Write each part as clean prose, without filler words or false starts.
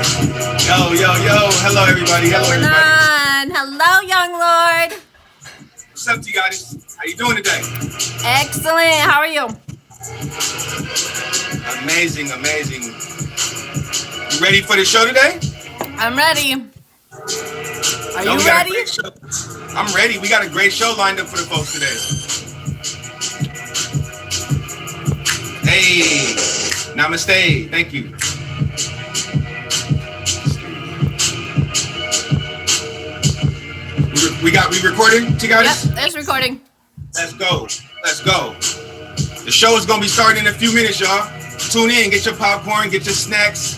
Yo, yo, yo. Hello, everybody. Hello, Going everybody. on? Hello, young lord. What's up, you guys? How you doing today? Excellent. How are you? Amazing, amazing. You ready for the show today? I'm ready. Are No, you we got a ready? great show. I'm ready. We got a great show lined up for the folks today. Hey, namaste. Thank you. We recording, you guys? Yep, it's recording. Let's go. Let's go. The show is gonna be starting in a few minutes, y'all. Tune in, get your popcorn, get your snacks,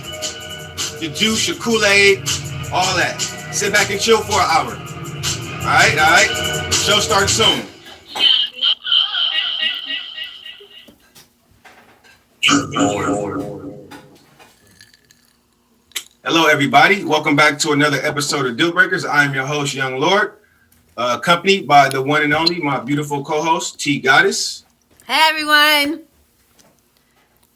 your juice, your Kool-Aid, all that. Sit back and chill for an hour. All right. The show starts soon. Hello, everybody. Welcome back to another episode of Deal Breakers. I am your host, Young Lord, accompanied by the one and only, my beautiful co-host, T Goddess. Hey, everyone.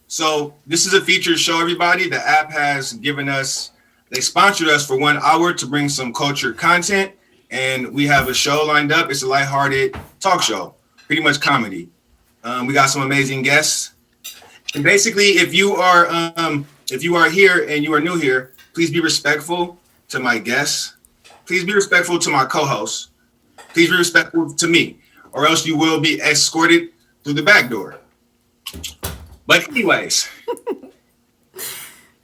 So this is a featured show, everybody. The app has given us, they sponsored us for 1 hour to bring some culture content. And we have a show lined up. It's a lighthearted talk show, pretty much comedy. We got some amazing guests. And basically, if you are here and you are new here, please be respectful to my guests. Please be respectful to my co-hosts. Please be respectful to me, or else you will be escorted through the back door. But anyways,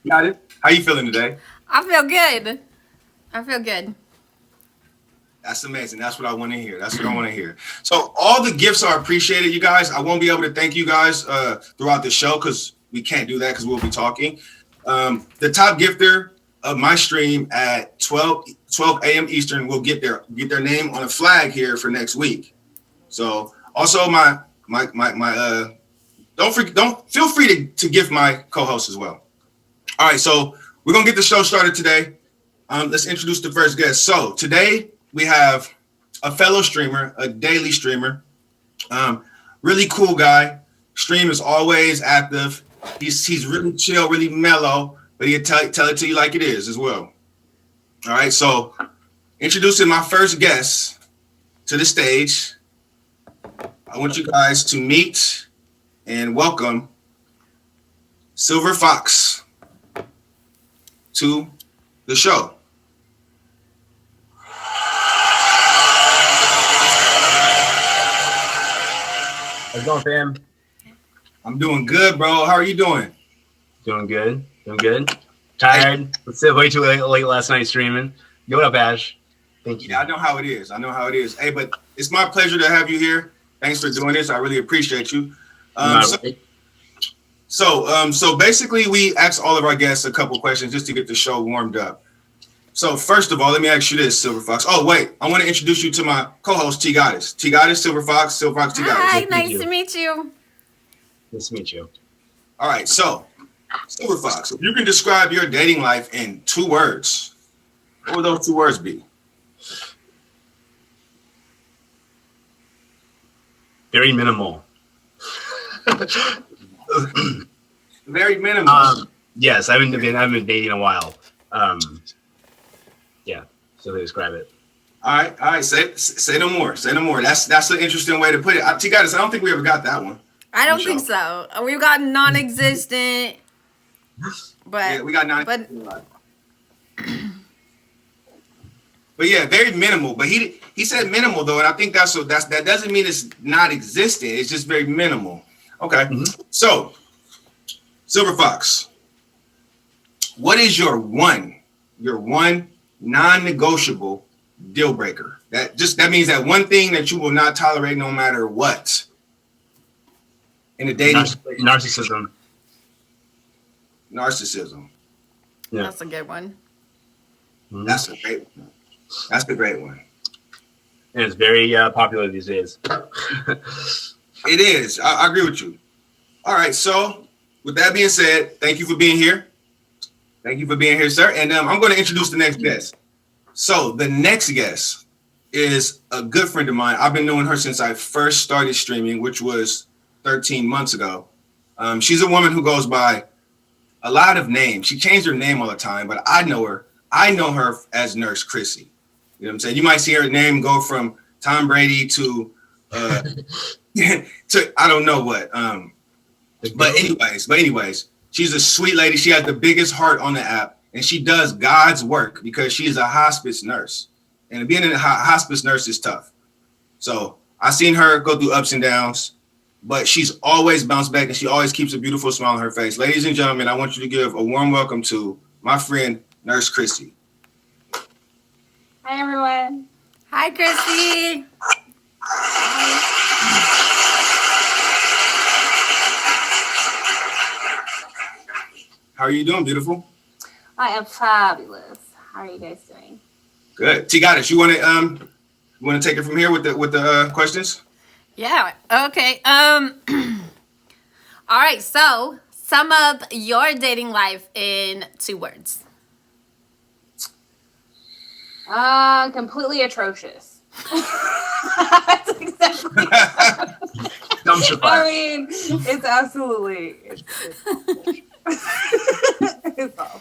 got it. How you feeling today? I feel good. That's amazing. That's what I want to hear. So all the gifts are appreciated, you guys. I won't be able to thank you guys throughout the show because we can't do that because we'll be talking. The top gifter of my stream at 12 a.m. Eastern will get their name on a flag here for next week. So also my don't feel free to gift my co-host as well. All right, so we're gonna get the show started today. Let's introduce the first guest. So today we have a fellow streamer, a daily streamer, really cool guy. Stream is always active. He's really chill, really mellow, but he'll tell it to you like it is as well. All right, so introducing my first guest to the stage, I want you guys to meet and welcome Silver Fox to the show. How's it going, fam? I'm doing good, bro. How are you doing? Doing good. Tired. It's way too late last night streaming. What up, Ash? Thank you. Yeah, I know how it is. Hey, but it's my pleasure to have you here. Thanks for doing this. I really appreciate you. So basically, we asked all of our guests a couple questions just to get the show warmed up. So first of all, let me ask you this, Silver Fox. Oh, wait. I want to introduce you to my co-host, T Goddess. T Goddess, Silver Fox, T Goddess. Hi, nice to meet you. Nice to meet you. All right, so Silver Fox, if you can describe your dating life in 2 words, what would those 2 words be? Very minimal. Very minimal. Yes, I haven't been dating in a while. Yeah, so they describe it. All right. Say no more. That's an interesting way to put it. T Goddess, I don't think we ever got that one. I don't think so. We've got non-existent, but yeah, we got non-existent. But yeah, very minimal. But he said minimal though, and I think that doesn't mean it's not existent. It's just very minimal. Okay. Mm-hmm. So, Silver Fox, what is your one non-negotiable deal breaker? That means that one thing that you will not tolerate no matter what in a dating. Narcissism. Yeah. That's a good one. Mm-hmm. That's a great one. And it's very popular these days. It is. I agree with you. All right. So with that being said, thank you for being here. Thank you for being here, sir. And I'm going to introduce the next guest. So the next guest is a good friend of mine. I've been knowing her since I first started streaming, which was 13 months ago. She's a woman who goes by a lot of names. She changed her name all the time, but I know her. I know her as Nurse Chrissy. You know what I'm saying? You might see her name go from Tom Brady to I don't know what. But anyways, she's a sweet lady. She has the biggest heart on the app, and she does God's work because she is a hospice nurse. And being a hospice nurse is tough. So I've seen her go through ups and downs, but she's always bounced back, and she always keeps a beautiful smile on her face. Ladies and gentlemen, I want you to give a warm welcome to my friend, Nurse Chrissy. Hi, everyone. Hi, Chrissy. How are you doing, beautiful? I am fabulous. How are you guys doing? Good. T got it. You want to take it from here with the questions? Yeah. Okay. All right. So sum up your dating life in 2 words. Completely atrocious. That's exactly. Dumpster I fire. mean, it's absolutely. It's awful.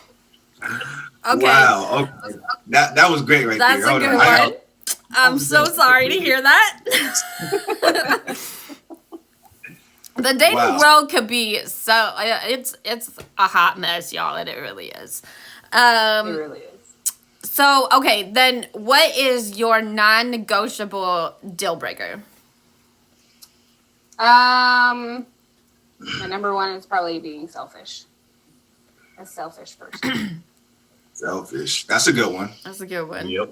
Okay. Wow. Okay. That was great right That's there. a Hold good on. one. I'm so sorry to hear that. The dating Wow. world could be so it's a hot mess, y'all, and it really is. It really is. So okay, then what is your non-negotiable deal breaker? My number one is probably being selfish. A selfish person. Selfish. That's a good one. That's a good one. Yep.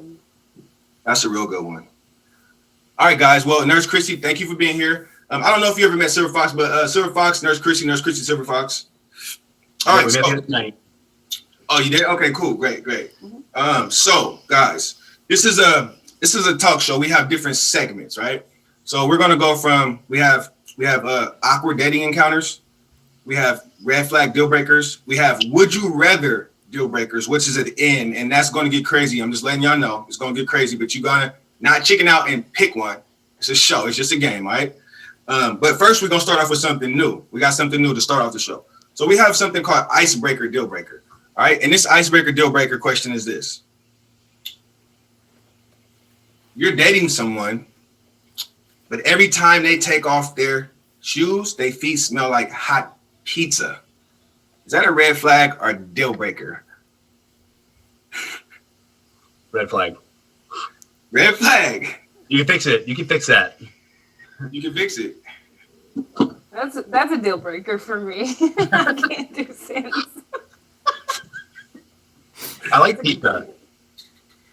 That's a real good one. All right, guys. Well, Nurse Chrissy, thank you for being here. I don't know if you ever met Silver Fox, but Silver Fox, Nurse Chrissy, Silver Fox. All right. We So, met here tonight. oh, you did? Okay, cool. Great. So, guys, this is a talk show. We have different segments, right? So we're gonna go from we have awkward dating encounters, we have red flag deal breakers, we have would you rather deal breakers, which is at the end, and that's gonna get crazy. I'm just letting y'all know it's gonna get crazy, but you're gonna not chicken out and pick one. It's a show. It's just a game, all right? But first, we're gonna start off with something new. We got something new to start off the show. So we have something called icebreaker deal breaker. All right, and this icebreaker deal breaker question is this: you're dating someone, but every time they take off their shoes, their feet smell like hot pizza. Is that a red flag or a deal breaker? Red flag. Red flag. You can fix it. You can fix that. You can fix it. That's a deal breaker for me. I can't do sins. I like pizza.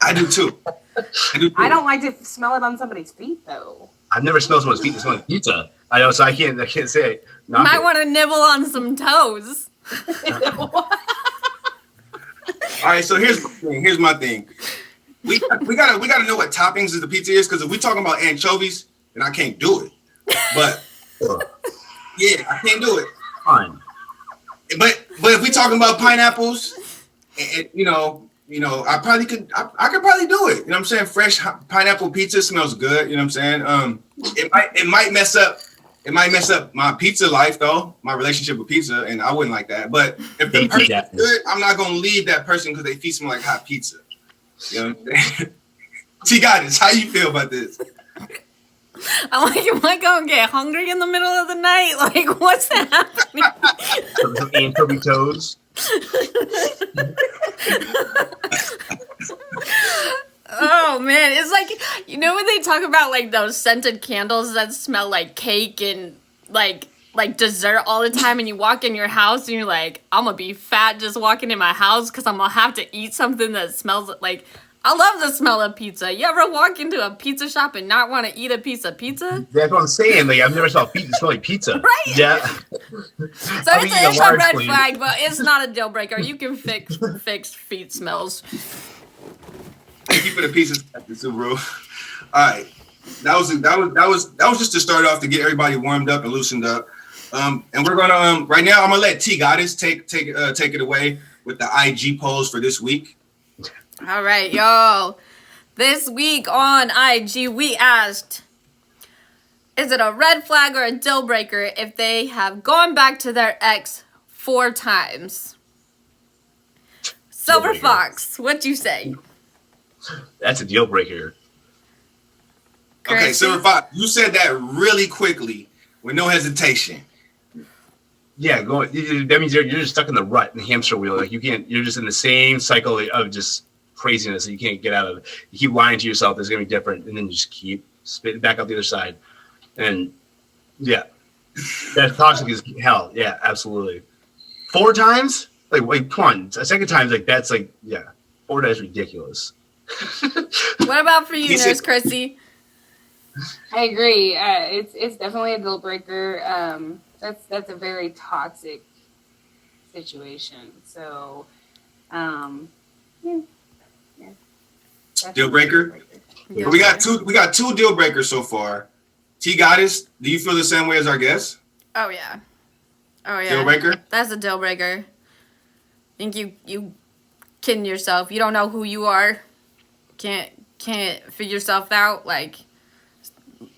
I do too. I don't like to smell it on somebody's feet though. I've never smelled someone's feet that smell like pizza. I know, so I can't say it. You might want to nibble on some toes. All right, so here's my thing. We gotta know what toppings of the pizza is, because if we talking about anchovies, then I can't do it. But yeah, I can't do it. Fine. But if we talking about pineapples, and you know, I probably could. I could probably do it. You know what I'm saying? Fresh pineapple pizza smells good. You know what I'm saying? It might mess up. It might mess up my pizza life, though, my relationship with pizza, and I wouldn't like that. But if the person's good, I'm not gonna leave that person because they feet smell like hot pizza. You know what I'm saying? T-Goddess, how you feel about this? I'm like, am I gonna get hungry in the middle of the night? Like, what's happening? Some anchovy toes. Oh man, it's like, you know when they talk about like those scented candles that smell like cake and like dessert all the time, and you walk in your house and you're like, I'm gonna be fat just walking in my house because I'm gonna have to eat something that smells like. I love the smell of pizza. You ever walk into a pizza shop and not want to eat a piece of pizza? That's what I'm saying. Like, I've never saw feet that smell like pizza. Right? Yeah. So it's a red flag, but it's not a deal breaker. You can fix feet smells. Thank you for the pieces, Subaru. All right, that was just to start off to get everybody warmed up and loosened up. And we're gonna right now. I'm gonna let T Goddess take it away with the IG polls for this week. All right, y'all. This week on IG, we asked, is it a red flag or a deal breaker if they have gone back to their ex 4 times? Silver breaker. Fox, what you say? That's a deal breaker. Okay, Chrissy? Silver Fox, you said that really quickly with no hesitation. Yeah, that means you're just stuck in the rut, in the hamster wheel. Like you're just in the same cycle of just craziness that you can't get out of. You keep lying to yourself that it's gonna be different, and then you just keep spitting back out the other side. And yeah, that's toxic as hell. Yeah, absolutely. 4 times? Like, come on. A second time, like that's like, yeah, 4 times ridiculous. What about for you, He Nurse said- Chrissy? I agree. It's definitely a deal breaker. That's a very toxic situation. So, yeah. Deal breaker? Yeah. But we got two deal breakers so far. T Goddess, do you feel the same way as our guest? Oh yeah. Deal breaker? That's a deal breaker. Think you kidding yourself. You don't know who you are. Can't figure yourself out. Like,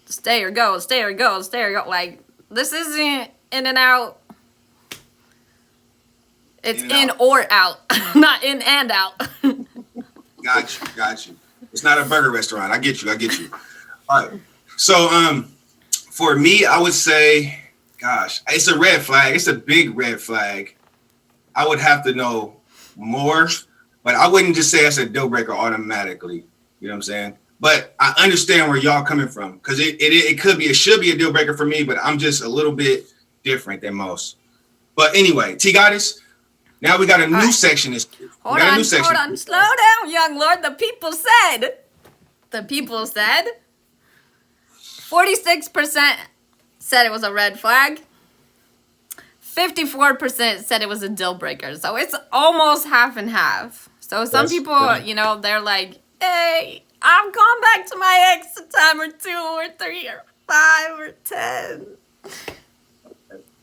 stay or go, stay or go, stay or go. Like, this isn't in and out. It's In and in or out, not in and out. Got you. It's not a burger restaurant. I get you. All right. So, for me, I would say, gosh, it's a red flag. It's a big red flag. I would have to know more, but I wouldn't just say that's a deal breaker automatically. You know what I'm saying? But I understand where y'all coming from, because it should be a deal breaker for me, but I'm just a little bit different than most. But anyway, T Goddess, now we got a new section. Hold on, slow down, young lord. The people said 46% said it was a red flag. 54% said it was a deal breaker. So it's almost half and half. So some people, they're like, hey, I'm going back to my ex a time or 2 or 3 or 5 or 10.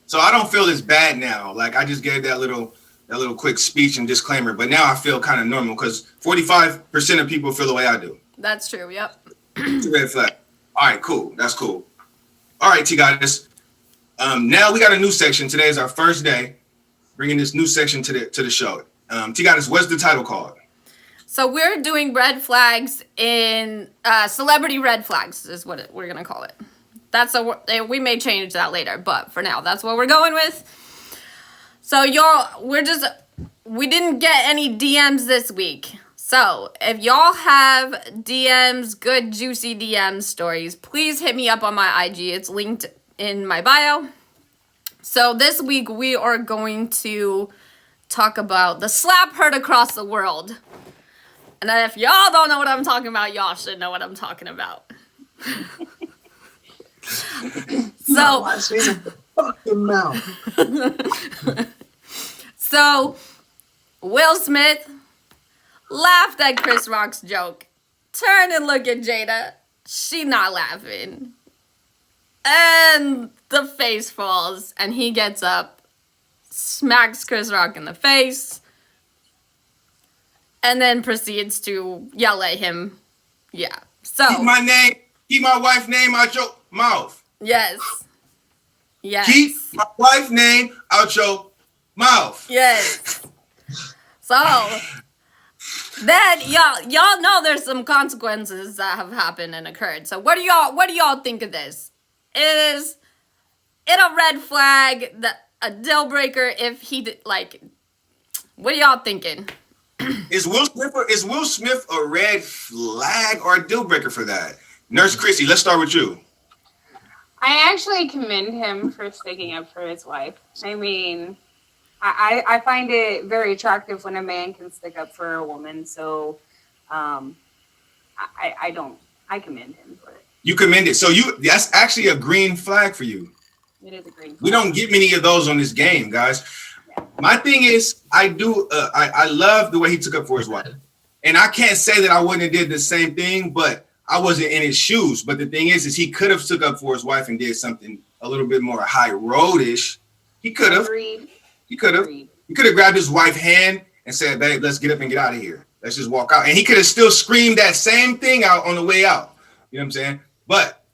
So I don't feel as bad now. Like, I just gave that little quick speech and disclaimer, but now I feel kind of normal, because 45% of people feel the way I do. That's true. Yep. It's a red flag. All right, cool. That's cool. All right, T Goddess. Now we got a new section. Today is our first day bringing this new section to the show. T Goddess, what's the title called? So we're doing red flags in celebrity red flags is what we're gonna call it. We may change that later, but for now, that's what we're going with. So we didn't get any DMs this week. So if y'all have DMs, good juicy DM stories, please hit me up on my IG. It's linked in my bio. So this week we are going to talk about the slap heard across the world. And if y'all don't know what I'm talking about, y'all should know what I'm talking about. So Will Smith laughed at Chris Rock's joke. Turn and look at Jada. She not laughing. And the face falls, and he gets up, smacks Chris Rock in the face, and then proceeds to yell at him. Yeah. So Keep my wife's name out your mouth. Yes. Keep my wife's name out your mouth. Yes. So then y'all know there's some consequences that have happened and occurred. So what do y'all think of this? Is it a red flag, a deal breaker if he did, like, what are y'all thinking? Is Will Smith a red flag or a deal breaker for that? Nurse Chrissy, let's start with you. I actually commend him for sticking up for his wife. I mean, I find it very attractive when a man can stick up for a woman. So, I commend him for it. You commend it. So that's actually a green flag for you. It is a green flag. We don't get many of those on this game, guys. My thing is, I love the way he took up for his wife. And I can't say that I wouldn't have did the same thing, but I wasn't in his shoes. But the thing is he could have took up for his wife and did something a little bit more high roadish. He could have. He could have. He could have grabbed his wife's hand and said, babe, let's get up and get out of here. Let's just walk out. And he could have still screamed that same thing out on the way out. You know what I'm saying? But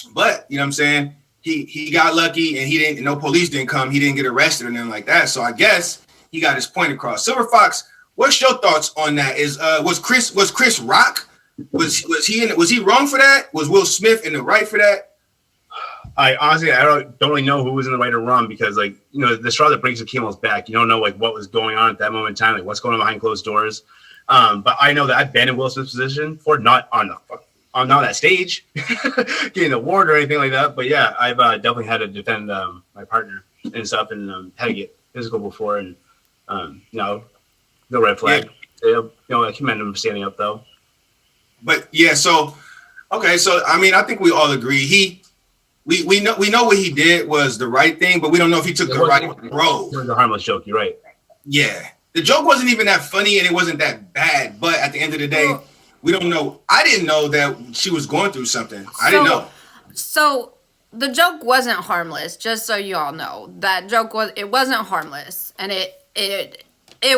you know what I'm saying? He got lucky and no police didn't come. He didn't get arrested or nothing like that. So I guess he got his point across. Silver Fox, what's your thoughts on that? Was Chris Rock? Was he wrong for that? Was Will Smith in the right for that? I honestly, I don't really know who was in the right or wrong because, like, you know, the straw that breaks the camel's back. You don't know like what was going on at that moment in time, like what's going on behind closed doors. But I know that I've been in Will Smith's position for not on that stage, getting the award or anything like that. But yeah, I've definitely had to defend my partner and stuff, and had to get physical before, and no red flag. Yeah. You know, I commend him for standing up though. But yeah, so okay, so I mean, I think we all agree we know what he did was the right thing, but we don't know if he took the right road. It was a harmless joke. You're right. Yeah, the joke wasn't even that funny, and it wasn't that bad. But at the end of the day, we don't know. I didn't know that she was going through something. I didn't know. So the joke wasn't harmless. Just so you all know, that joke wasn't harmless, and it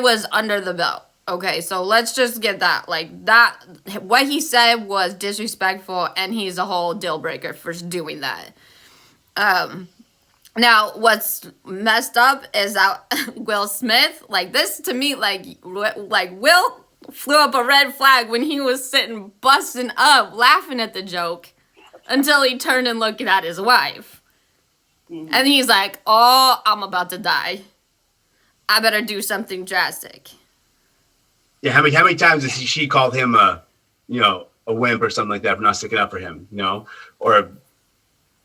was under the belt. Okay, so let's just get that. Like that, what he said was disrespectful, and he's a whole deal breaker for doing that. Now what's messed up is that Will Smith, like this to me, like Will flew up a red flag when he was sitting busting up, laughing at the joke, until he turned and looked at his wife, and he's like, "Oh, I'm about to die. I better do something drastic." Yeah, how many times has she called him a wimp or something like that for not sticking up for him, or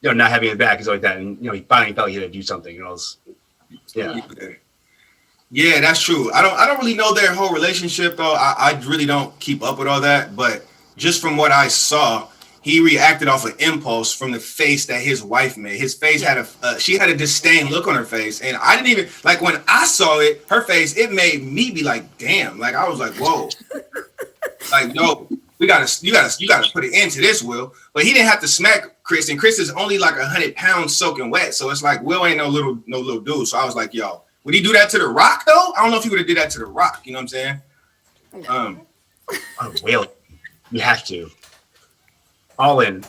not having it back and stuff like that, and he finally felt he had to do something, Yeah, that's true. I don't really know their whole relationship though. I really don't keep up with all that, but just from what I saw, he reacted off an impulse from the face that his wife made. His face had she had a disdain look on her face, and I didn't even like when I saw it. Her face, it made me be like, damn. Like I was like, whoa. Like no, you gotta put an end to this, Will. But he didn't have to smack Chris, and Chris is only like 100 pounds soaking wet, so it's like Will ain't no little dude. So I was like, yo, would he do that to The Rock though? I don't know if he would have did that to The Rock. You know what I'm saying? Will, you have to. All in.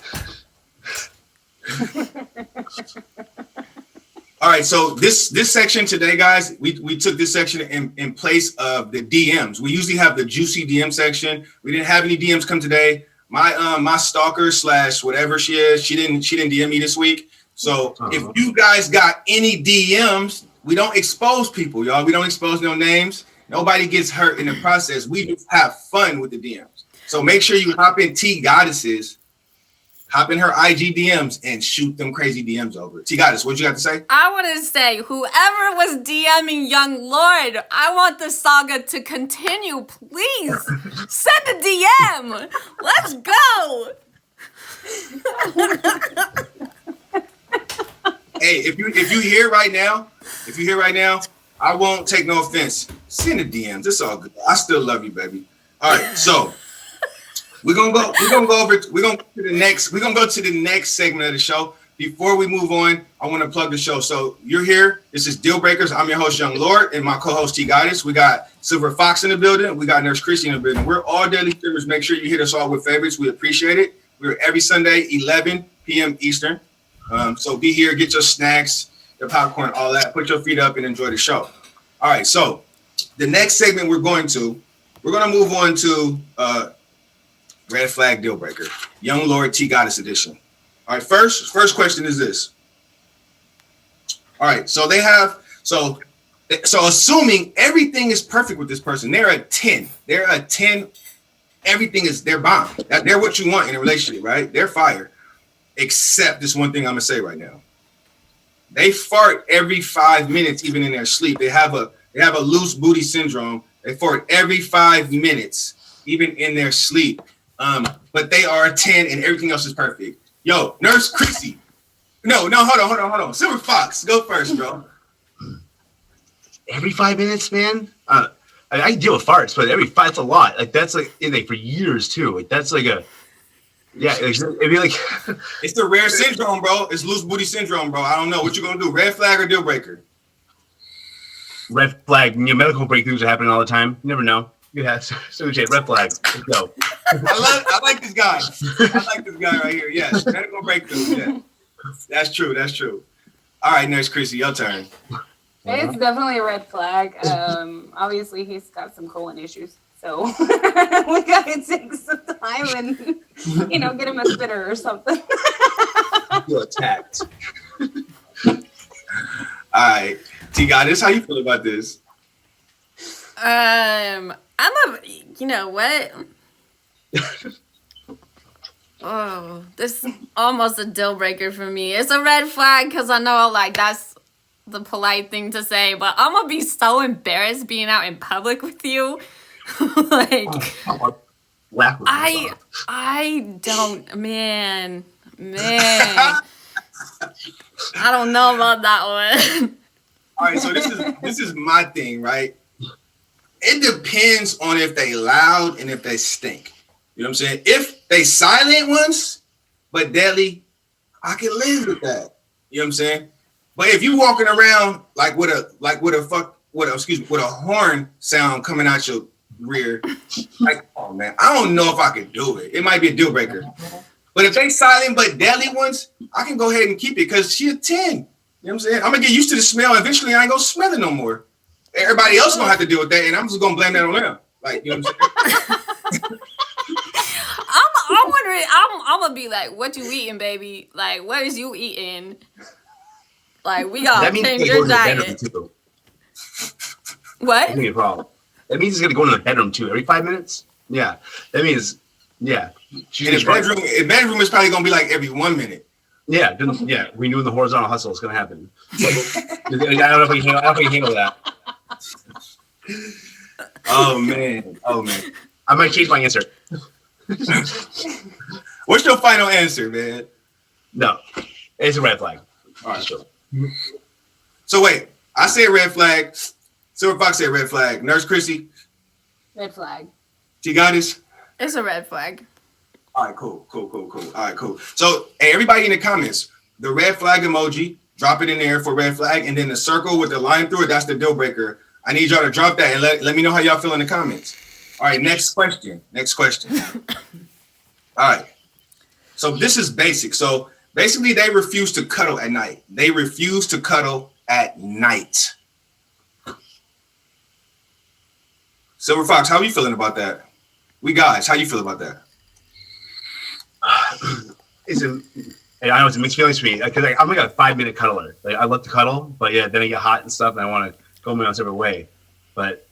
All right, so this section today, guys, we took this section in place of the DMs. We usually have the juicy DM section. We didn't have any DMs come today. My stalker / whatever she is, she didn't DM me this week. So if you guys got any DMs, we don't expose people, y'all. We don't expose no names. Nobody gets hurt in the process. We just have fun with the DMs. So make sure you hop in T Goddesses. Hop in her IG DMs and shoot them crazy DMs over. T Goddess, what you got to say? I want to say, whoever was DMing Young Lord, I want the saga to continue. Please send a DM. Let's go. Hey, if you here right now, I won't take no offense. Send the DMs. It's all good. I still love you, baby. All right, so. We're gonna go to the next segment of the show. Before we move on, I want to plug the show. So you're here. This is Deal Breakers. I'm your host, Young Lord, and my co-host T Goddess. We got Silver Fox in the building. We got Nurse Chrissy in the building. We're all daily streamers. Make sure you hit us all with favorites. We appreciate it. We're every Sunday, 11 p.m. Eastern. So be here, get your snacks, your popcorn, all that. Put your feet up and enjoy the show. All right. So the next segment we're gonna move on to Red Flag Deal Breaker, Young Lord T Goddess edition. All right, first question is this. All right, so assuming everything is perfect with this person, they're a 10. They're a 10. Everything is they're bomb. They're what you want in a relationship, right? They're fire. Except this one thing I'm gonna say right now. They fart every 5 minutes, even in their sleep. They have a loose booty syndrome. They fart every 5 minutes, even in their sleep. But they are a 10 and everything else is perfect. Yo, Nurse Chrissy. No, hold on. Silver Fox, go first, bro. Every 5 minutes, man. I deal with farts, but that's a lot. Like that's like for years too. Like that's like it'd be like it's the rare syndrome, bro. It's loose booty syndrome, bro. I don't know what you're gonna do. Red flag or deal breaker? Red flag. Medical breakthroughs are happening all the time. You never know. Yeah, so red flag. Let's go. I like this guy. I like this guy right here. Yes, medical breakthrough. Yeah, that's true. All right, Nurse Chrissy, your turn. It's definitely a red flag. Obviously, he's got some colon issues, so we gotta take some time and get him a spitter or something. Feel attacked. All right, T Goddess, how you feel about this? You know what? Oh, this is almost a deal breaker for me. It's a red flag because I know like that's the polite thing to say, but I'm gonna be so embarrassed being out in public with you. Like, I don't, man. I don't know about that one. All right, so this is my thing, right? It depends on if they loud and if they stink. You know what I'm saying? If they silent ones, but deadly, I can live with that. You know what I'm saying? But if you walking around with a horn sound coming out your rear, like, oh man, I don't know if I could do it. It might be a deal breaker. But if they silent but deadly ones, I can go ahead and keep it because she a 10. You know what I'm saying? I'm gonna get used to the smell. Eventually, I ain't gonna smell it no more. Everybody else gonna have to deal with that, and I'm just gonna blame that on them. Like, you know what I'm saying? I'm wondering. I'm gonna be like, "What you eating, baby? Like, what is you eating? Like, we gotta change your diet." What? That's gonna be a problem. That means he's gonna go into the bedroom too every 5 minutes. Yeah, that means She's in bedroom is probably gonna be like every 1 minute. Yeah, we knew the horizontal hustle was gonna happen. I don't know if we can handle that. Oh man. I might change my answer. What's your final answer, man? No, it's a red flag. All right. So wait, I said red flag. Silver Fox said red flag. Nurse Chrissy. Red flag. She got this. It's a red flag. All right, cool. All right, cool. So, hey, everybody in the comments, the red flag emoji, drop it in there for red flag, and then the circle with the line through it, that's the deal breaker. I need y'all to drop that and let me know how y'all feel in the comments. All right, next question. All right. So this is basic. So basically, they refuse to cuddle at night. Silver Fox, how are you feeling about that? How you feel about that? I know it's a mixed feelings for me because I'm like a 5-minute cuddler. Like I love to cuddle, but yeah, then I get hot and stuff, and I want to go my own separate way. But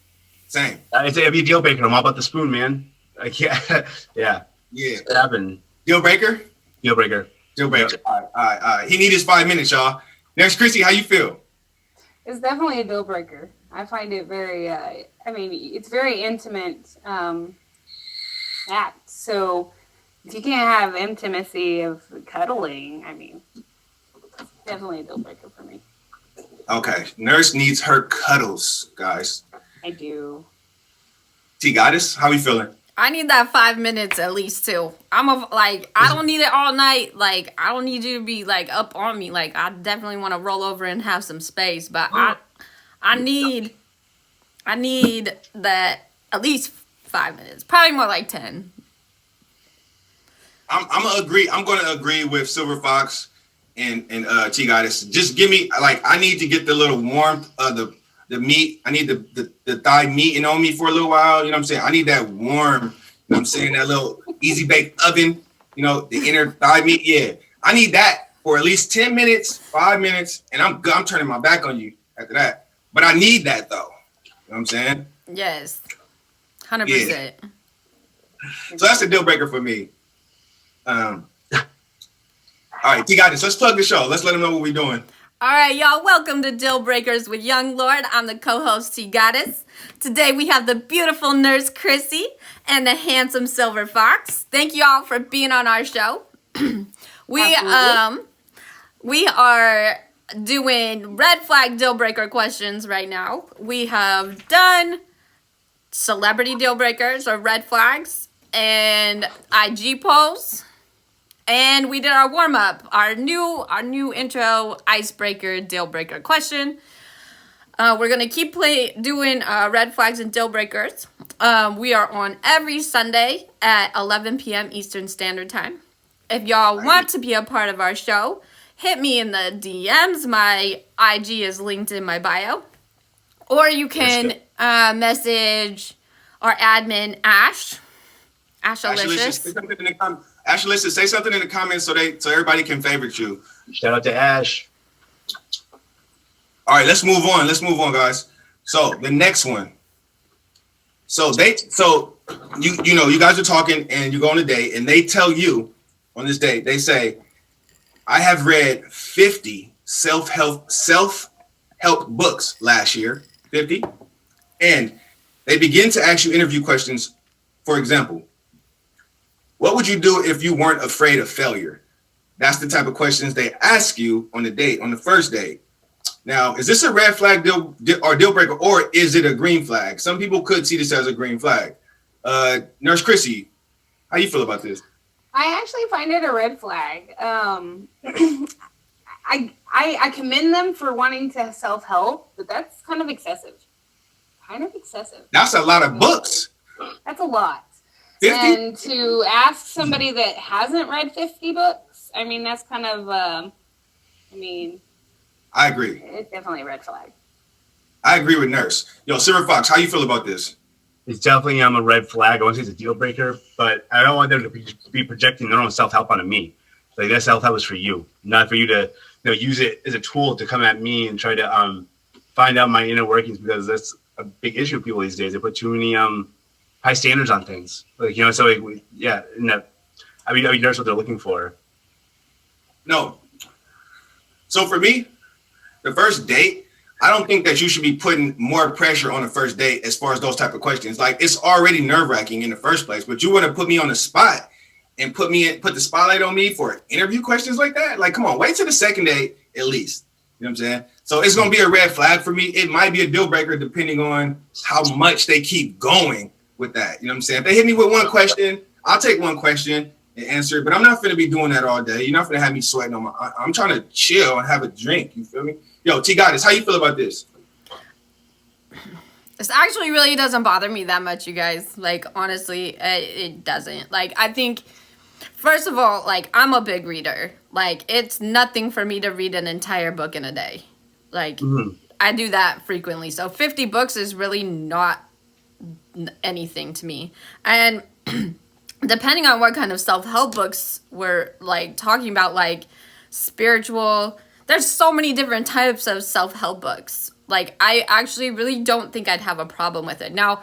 same. It'd be a deal breaker. I'm all about the spoon, man. I can't. Yeah. It happened. Deal breaker. Deal breaker. All right. He need his 5 minutes, y'all. Next, Chrissy, how you feel? It's definitely a deal breaker. I find it very. It's very intimate act. So if you can't have intimacy of cuddling, it's definitely a deal breaker for me. Okay, Nurse needs her cuddles, guys. I do. T Goddess, how we feeling? I need that 5 minutes at least too. I don't need it all night. Like, I don't need you to be like up on me. Like, I definitely want to roll over and have some space, but I need that at least 5 minutes. Probably more like 10. I'm gonna agree. I'm gonna agree with Silver Fox and T Goddess. Just give me I need to get the little warmth of the meat. I need the thigh meat and on me for a little while. You know what I'm saying? I need that warm. You know what I'm saying? That little easy bake oven. You know, the inner thigh meat. Yeah, I need that for at least 10 minutes, 5 minutes, and I'm turning my back on you after that. But I need that though. You know what I'm saying? Yes, 100%. Yeah. So that's a deal breaker for me. All right, T Goddess, let's plug the show. Let's let them know what we're doing. All right, y'all. Welcome to Deal Breakers with Young Lord. I'm the co-host, T Goddess. Today we have the beautiful Nurse Chrissy and the handsome Silver Fox. Thank you all for being on our show. We are doing red flag deal breaker questions right now. We have done celebrity deal breakers or red flags and IG polls. And we did our warm-up, our new intro icebreaker deal breaker question. We're gonna keep doing red flags and deal breakers. We are on every Sunday at 11 p.m. Eastern Standard Time. If y'all want to be a part of our show, hit me in the DMs. My IG is linked in my bio. Or you can message our admin, Ash. Ashlicious, say Ashalicious. something in the Ashlicious, say something in the comments so everybody can favorite you. Shout out to Ash. All right, let's move on. Let's move on, guys. So the next one. So you guys are talking and you go on a date and they tell you on this date, they say, I have read 50 self-help books last year, 50. And they begin to ask you interview questions. For example, what would you do if you weren't afraid of failure? That's the type of questions they ask you on the date, on the first date. Now, is this a red flag deal breaker, or is it a green flag? Some people could see this as a green flag. Nurse Chrissy, how you feel about this? I actually find it a red flag. I commend them for wanting to self-help, but that's kind of excessive. That's a lot of books. That's a lot. 50? And to ask somebody that hasn't read 50 books, I mean, that's kind of, I agree. it's definitely a red flag. I agree with Nurse. Yo, Silver Fox, how you feel about this? It's definitely a red flag. I won't say it's a deal breaker, but I don't want them to be projecting their own self-help onto me. Like, that self-help is for you, not for you to use it as a tool to come at me and try to find out my inner workings, because that's a big issue with people these days. They put too many high standards on things. Like, so I mean, that's what they're looking for. No. So for me, the first date, I don't think that you should be putting more pressure on the first date as far as those type of questions. Like, it's already nerve-wracking in the first place, but you want to put me on the spot and put the spotlight on me for interview questions like that? Like, come on, wait till the second date at least. You know what I'm saying? So it's going to be a red flag for me. It might be a deal breaker depending on how much they keep going with that. You know what I'm saying? If they hit me with one question, I'll take one question and answer it, but I'm not going to be doing that all day. You're not going to have me sweating on I'm trying to chill and have a drink. You feel me? Yo, T Goddess, how you feel about this? This actually really doesn't bother me that much, you guys. Like, honestly, it doesn't. Like, I think, first of all, like, I'm a big reader. Like, it's nothing for me to read an entire book in a day. Like, I do that frequently. So 50 books is really not anything to me. And depending on what kind of self-help books we're, like, talking about, like, spiritual, there's so many different types of self-help books. Like, I actually really don't think I'd have a problem with it. Now,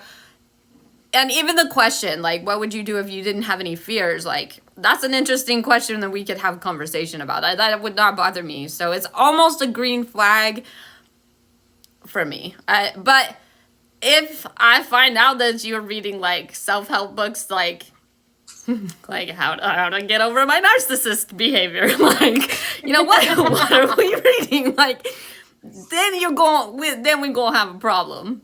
and even the question, like, what would you do if you didn't have any fears? Like, that's an interesting question that we could have a conversation about. That would not bother me. So it's almost a green flag for me. But if I find out that you're reading, like, self-help books, like how to get over my narcissist behavior, like, you know, what are we reading? Like, then we're gonna have a problem.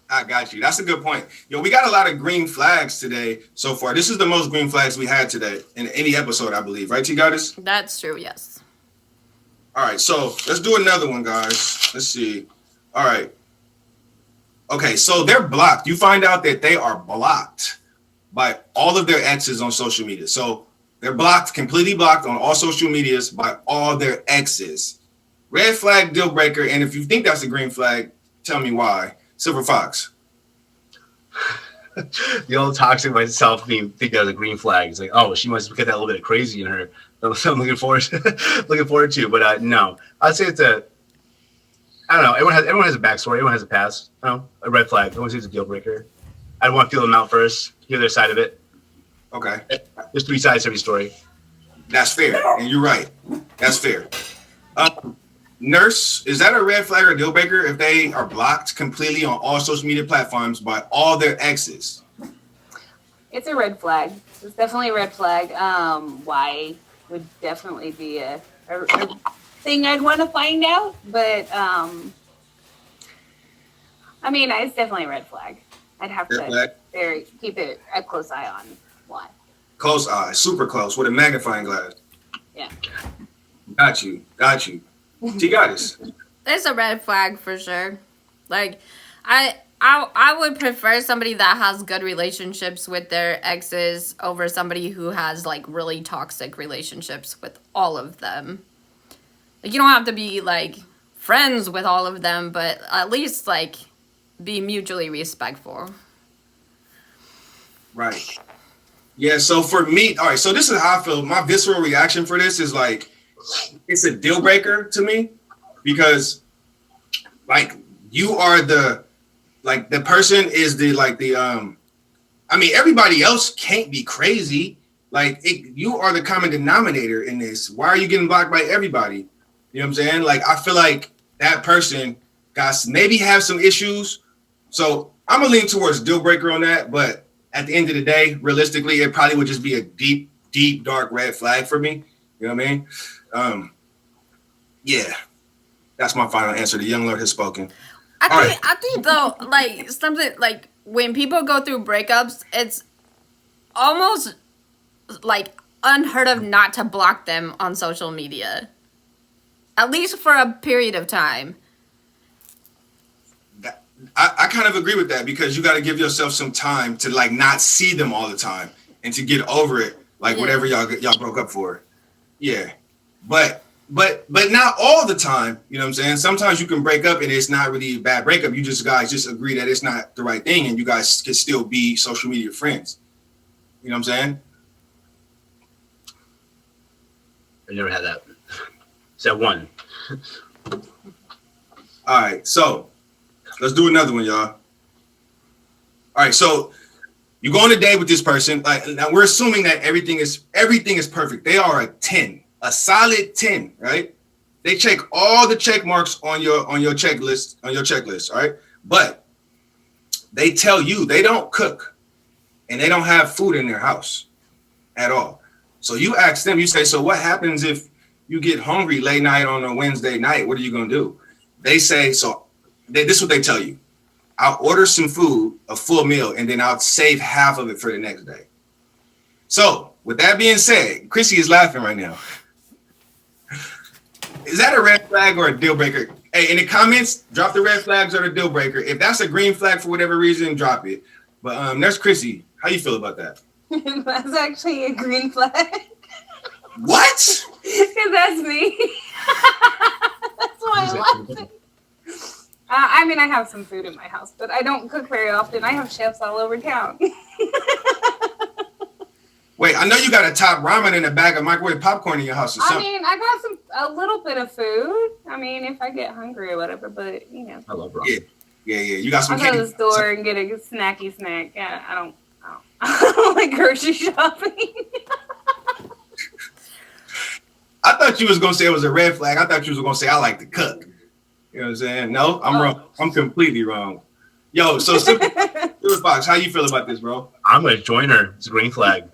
I got you. That's a good point. Yo, we got a lot of green flags today so far. This is the most green flags we had today in any episode, I believe. Right, T Goddess? That's true, yes. All right, so let's do another one, guys. Let's see. All right. Okay, so they're blocked. You find out that they are blocked by all of their exes on social media. So they're blocked, completely blocked on all social medias by all their exes. Red flag, deal breaker. And if you think that's a green flag, tell me why. Silver Fox. The old toxic myself think that was a green flag. It's like, oh, she must get that little bit of crazy in her. I'm looking forward to. But no, I'd say it's I don't know. Everyone has a backstory. Everyone has a past. A red flag. I want to say it's a deal breaker. I want to feel them out first, hear their side of it. Okay. There's 3 sides to every story. That's fair. And you're right. That's fair. Nurse, is that a red flag or deal breaker if they are blocked completely on all social media platforms by all their exes? It's a red flag. It's definitely a red flag. Why would definitely be a thing I'd want to find out. But, I mean, it's definitely a red flag. I'd have to keep a close eye on why. Close eye, super close, with a magnifying glass. Yeah. Got you. T Goddess. It's a red flag for sure. Like, I would prefer somebody that has good relationships with their exes over somebody who has, like, really toxic relationships with all of them. Like, you don't have to be, like, friends with all of them, but at least like be mutually respectful. Right. Yeah. So for me, all right. So this is how I feel. My visceral reaction for this is like, it's a deal breaker to me because, like, you are the person is I mean, everybody else can't be crazy. Like, you are the common denominator in this. Why are you getting blocked by everybody? You know what I'm saying? Like, I feel like that person maybe have some issues. So I'm gonna lean towards deal breaker on that. But at the end of the day, realistically, it probably would just be a deep, deep, dark red flag for me. You know what I mean? Yeah, that's my final answer. The young Lord has spoken. I think though, like something like when people go through breakups, it's almost like unheard of not to block them on social media, at least for a period of time. I kind of agree with that because you got to give yourself some time to like not see them all the time and to get over it, like whatever y'all broke up for. Yeah, but not all the time. You know what I'm saying? Sometimes you can break up and it's not really a bad breakup. You guys just agree that it's not the right thing, and you guys can still be social media friends. You know what I'm saying? I never had that. It's that one. All right, so let's do another one, y'all. All right, so you go on a date with this person. Like, now we're assuming that everything is perfect. They are a 10, a solid 10, right? They check all the check marks on your checklist, all right? But they tell you they don't cook and they don't have food in their house at all. So you ask them, you say, so what happens if you get hungry late night on a Wednesday night? What are you gonna do? They say, this is what they tell you. I'll order some food, a full meal, and then I'll save half of it for the next day. So with that being said, Chrissy is laughing right now. Is that a red flag or a deal breaker? Hey, in the comments, drop the red flags or the deal breaker. If that's a green flag for whatever reason, drop it. But there's Chrissy. How you feel about that? That's actually a green flag. What? Because that's me. That's why I love it. I mean, I have some food in my house, but I don't cook very often. I have chefs all over town. Wait, I know you got a top ramen and a bag of microwave popcorn in your house or something. I mean, I got a little bit of food. I mean, if I get hungry or whatever, but you know. I love ramen. Yeah. You got some. I'll go to the store and get a snacky snack. Yeah, I don't like grocery shopping. I thought you was gonna say it was a red flag. I thought you was gonna say I like to cook. You know what I'm saying? No, I'm wrong. I'm completely wrong. Yo, so Super Fox, how you feel about this, bro? I'm gonna join her. It's a green flag.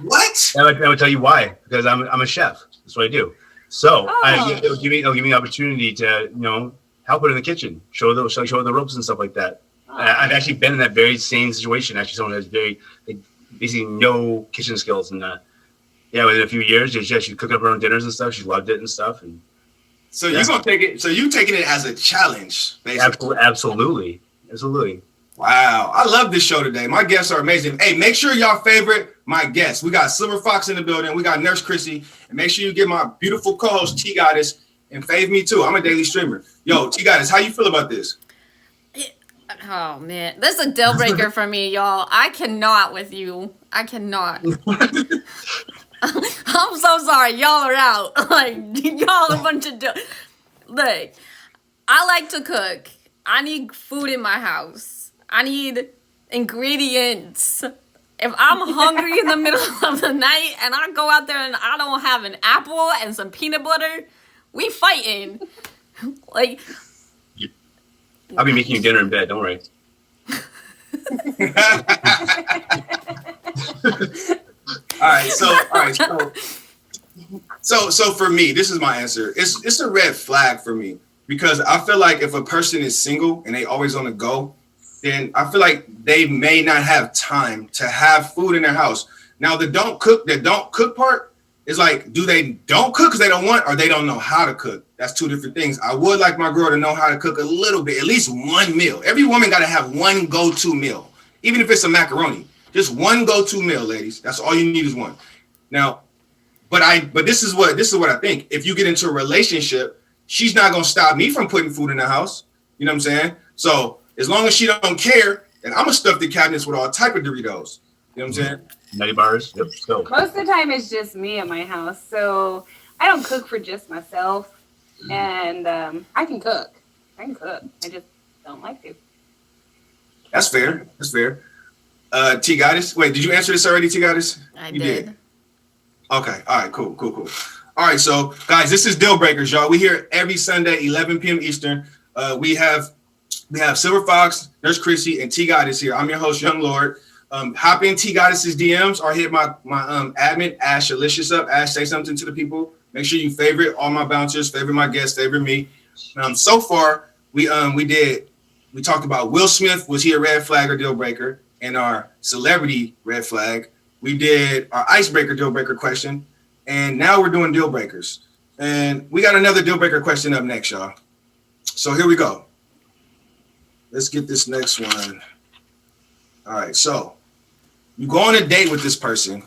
What? I would tell you why. Because I'm a chef. That's what I do. So it'll give me the opportunity to help her in the kitchen, show her the ropes and stuff like that. I've actually been in that very same situation. Actually, someone has basically no kitchen skills, and within a few years, she cooked up her own dinners and stuff. She loved it and stuff. And so you're gonna take it. So you taking it as a challenge, basically. Absolutely. Wow, I love this show today. My guests are amazing. Hey, make sure y'all favorite my guests. We got Silver Fox in the building. We got Nurse Chrissy, and make sure you give my beautiful co-host T Goddess and fave me too. I'm a daily streamer. Yo, T Goddess, how you feel about this? Oh man, this is a deal breaker for me, y'all. I cannot with you. I cannot. I'm so sorry. Y'all are out. Like, y'all a bunch of Look, I like to cook. I need food in my house. I need ingredients. If I'm hungry in the middle of the night and I go out there and I don't have an apple and some peanut butter, we fighting. Like, I'll be making you dinner in bed. Don't worry. All right. So for me, this is my answer. It's a red flag for me because I feel like if a person is single and they always on the go, then I feel like they may not have time to have food in their house. Now, the don't cook part is like, do they don't cook because they don't want or they don't know how to cook? That's two different things. I would like my girl to know how to cook a little bit, at least one meal. Every woman got to have one go-to meal, even if it's a macaroni. Just one go-to meal, ladies. That's all you need is one. Now, but this is what I think. If you get into a relationship, she's not gonna stop me from putting food in the house. You know what I'm saying? So as long as she don't care, then I'm gonna stuff the cabinets with all type of Doritos. You know what I'm saying? Nutty bars. Yep. So Most of the time, it's just me at my house, so I don't cook for just myself. And I can cook. I just don't like to. That's fair. That's fair. T Goddess. Wait, did you answer this already, T Goddess? I did. Okay. All right. Cool. All right. So, guys, this is Deal Breakers, y'all. We here every Sunday, 11 p.m. Eastern. We have Silver Fox, Nurse Chrissy, and T Goddess here. I'm your host, Young Lord. Hop in T Goddess's DMs or hit my admin Ash Alicious up. Ash, say something to the people. Make sure you favorite all my bouncers, favorite my guests, favorite me. So far, we talked about Will Smith. Was he a red flag or deal breaker? And our celebrity red flag. We did our icebreaker deal breaker question. And now we're doing deal breakers. And we got another deal breaker question up next, y'all. So here we go. Let's get this next one. All right. So you go on a date with this person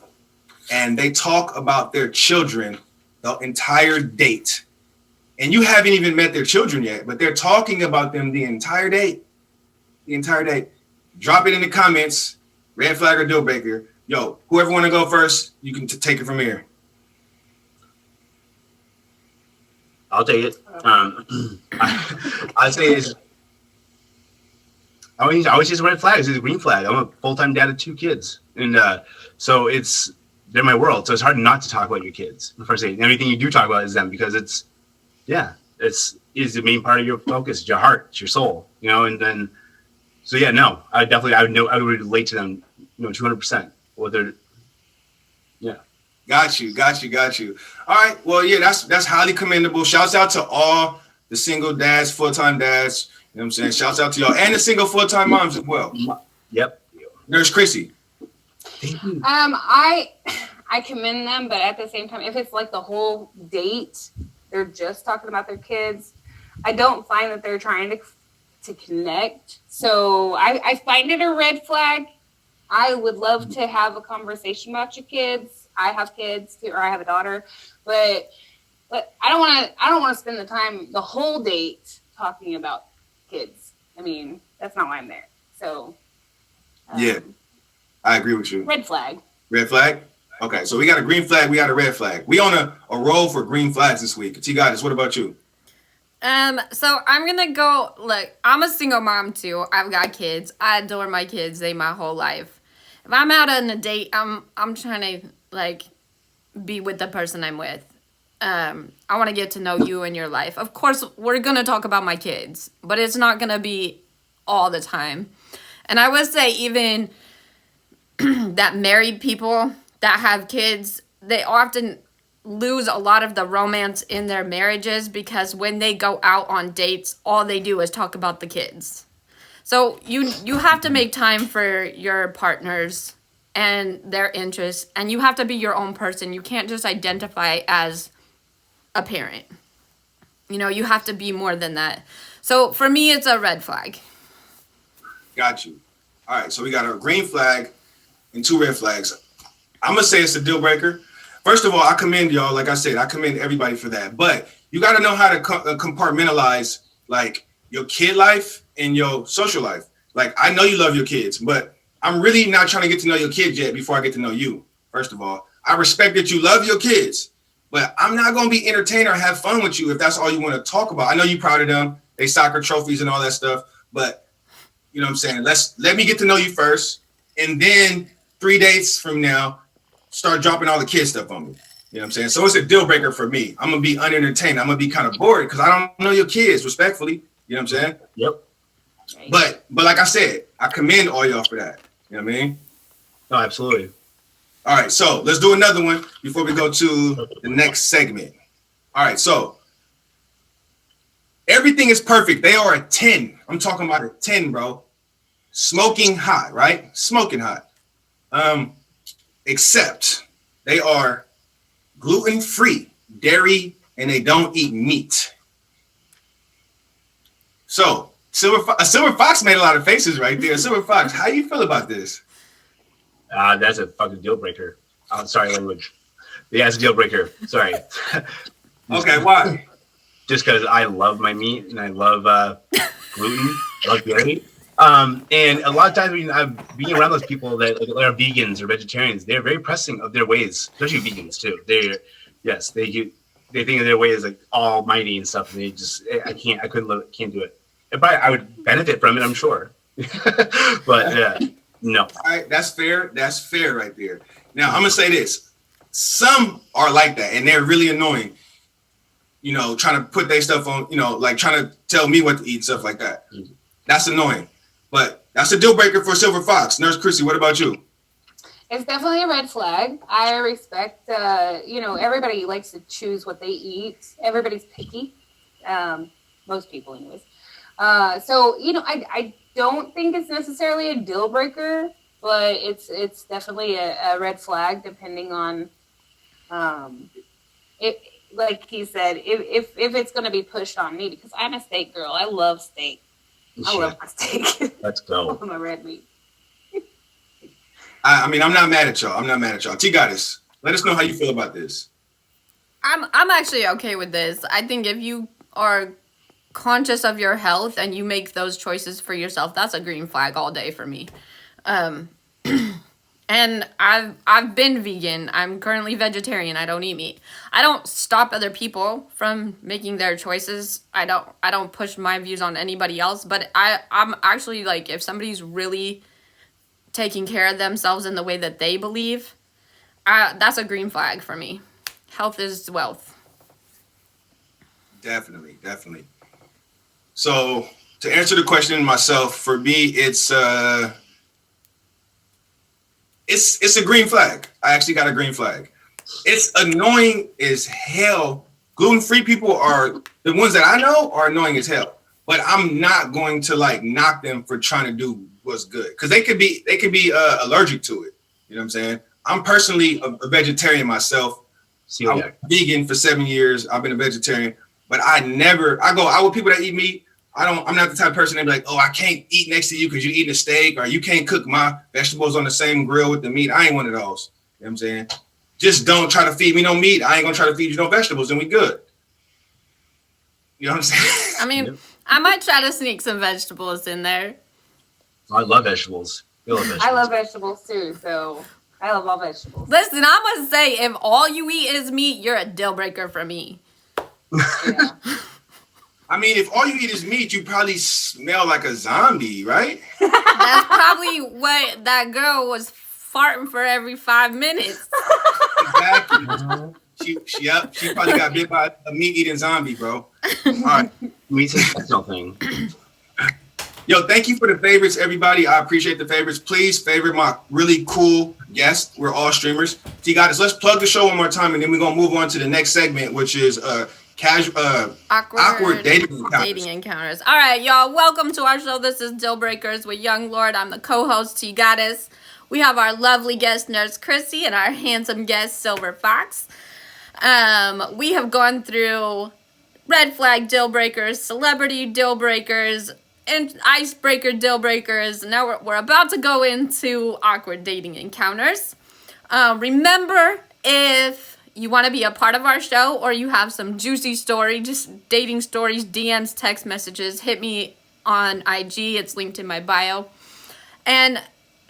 and they talk about their children the entire date. And you haven't even met their children yet, but they're talking about them the entire date. Drop it in the comments. Red flag or deal breaker. Yo, whoever want to go first, you can take it from here. I'll take it. I'd say it's. I always use red flags. It's a green flag. I'm a full-time dad of 2 kids, and so they're my world. So it's hard not to talk about your kids. First, everything you do talk about is them because it's the main part of your focus. It's your heart, it's your soul, and then. So yeah, no, I would relate to them, 200%. Yeah. Got you. All right, well, yeah, that's highly commendable. Shouts out to all the single dads, full-time dads. You know what I'm saying? Shouts out to y'all and the single full-time moms as well. Yep. Nurse Chrissy. I commend them, but at the same time, if it's like the whole date, they're just talking about their kids. I don't find that they're trying to connect. So I find it a red flag. I would love to have a conversation about your kids. I have kids too, or I have a daughter, but I don't want to spend the whole date talking about kids. I mean, that's not why I'm there. So yeah, I agree with you. Red flag. Red flag? Okay, so we got a green flag, we got a red flag. We on a roll for green flags this week. T Goddess, what about you? So I'm gonna go, look, I'm a single mom too. I've got kids. I adore my kids. They my whole life. If I'm out on a date, I'm trying to be with the person I'm with. I want to get to know you and your life. Of course, we're gonna talk about my kids, but it's not gonna be all the time. And I would say even that married people that have kids, they often lose a lot of the romance in their marriages because when they go out on dates, all they do is talk about the kids. So you have to make time for your partners and their interests, and you have to be your own person. You can't just identify as a parent. You have to be more than that. So for me, it's a red flag. Got you. All right, so we got a green flag and 2 red flags. I'm gonna say it's a deal breaker. First of all, I commend y'all. Like I said, I commend everybody for that. But you got to know how to compartmentalize your kid life and your social life. I know you love your kids, but I'm really not trying to get to know your kids yet before I get to know you. First of all, I respect that you love your kids, but I'm not going to be entertained or have fun with you if that's all you want to talk about. I know you're proud of them. They soccer trophies and all that stuff, but you know what I'm saying? Let me get to know you first. And then 3 dates from now, start dropping all the kid stuff on me. You know what I'm saying? So it's a deal breaker for me. I'm going to be unentertained. I'm going to be kind of bored because I don't know your kids, respectfully. You know what I'm saying? Yep. But like I said, I commend all y'all for that. You know what I mean? No, absolutely. All right, so let's do another one before we go to the next segment. All right, so everything is perfect. They are a 10. I'm talking about a 10, bro. Smoking hot, right? Smoking hot. Except they are gluten-free, dairy, and they don't eat meat. So Silver Fox made a lot of faces right there. Silver Fox, how you feel about this? That's a fucking deal breaker. I'm sorry, language. Yeah, it's a deal breaker. Sorry. Okay, why? just because I love my meat and I love gluten, I love dairy. And a lot of times when I'm being around those people that are vegans or vegetarians, they're very pressing of their ways, especially vegans too. They think of their way as like almighty and stuff. And they just, I couldn't live it, can't do it. And probably I would benefit from it, I'm sure. But no. All right, that's fair. That's fair right there. Now I'm gonna say this: some are like that, and they're really annoying. You know, trying to put their stuff on. You know, like trying to tell me what to eat, stuff like that. That's annoying. But that's a deal breaker for Silver Fox. Nurse Chrissy, what about you? It's definitely a red flag. I respect, everybody likes to choose what they eat. Everybody's picky. Most people anyways. So, I don't think it's necessarily a deal breaker, but it's definitely a red flag depending on, it, like he said, if it's going to be pushed on me, because I'm a steak girl. I love steak. I love my steak. Let's go. I love my red meat. I mean, I'm not mad at y'all. T Goddess, let us know how you feel about this. I'm actually okay with this. I think if you are conscious of your health and you make those choices for yourself, that's a green flag all day for me. And I've been vegan. I'm currently vegetarian. I don't eat meat. I don't stop other people from making their choices. I don't push my views on anybody else, but I'm actually like, if somebody's really taking care of themselves in the way that they believe, that's a green flag for me. Health is wealth. Definitely. So to answer the question myself, for me, it's a green flag. I actually got a green flag. It's annoying as hell. Gluten-free people are the ones that I know are annoying as hell. But I'm not going to like knock them for trying to do what's good, because they could be allergic to it. You know what I'm saying? I'm personally a vegetarian myself. I'm vegan for 7 years. I've been a vegetarian, but I go out with people that eat meat. I'm not the type of person that be like, oh, I can't eat next to you because you're eating a steak, or you can't cook my vegetables on the same grill with the meat. I ain't one of those. You know what I'm saying? Just don't try to feed me no meat. I ain't gonna try to feed you no vegetables, and we good. You know what I'm saying? I mean, I might try to sneak some vegetables in there. I love vegetables. I love vegetables too, so I love all vegetables. Listen, I'm gonna say, if all you eat is meat, you're a deal breaker for me. Yeah. I mean, if all you eat is meat, you probably smell like a zombie, right? That's probably what that girl was farting for every 5 minutes. Exactly. She probably got bit by a meat-eating zombie, bro. All right. Meat's a special thing. Yo, thank you for the favorites, everybody. I appreciate the favorites. Please favorite my really cool guests. We're all streamers. T Goddess, let's plug the show one more time, and then we're gonna move on to the next segment, which is awkward dating encounters. All right, y'all. Welcome to our show. This is Deal Breakers with Young Lord. I'm the co-host, T Goddess. We have our lovely guest, Nurse Chrissy, and our handsome guest, Silver Fox. We have gone through red flag deal breakers, celebrity deal breakers, and icebreaker deal breakers. Now we're about to go into awkward dating encounters. Remember, if you want to be a part of our show, or you have some juicy story, just dating stories, DMs, text messages, hit me on IG. It's linked in my bio. And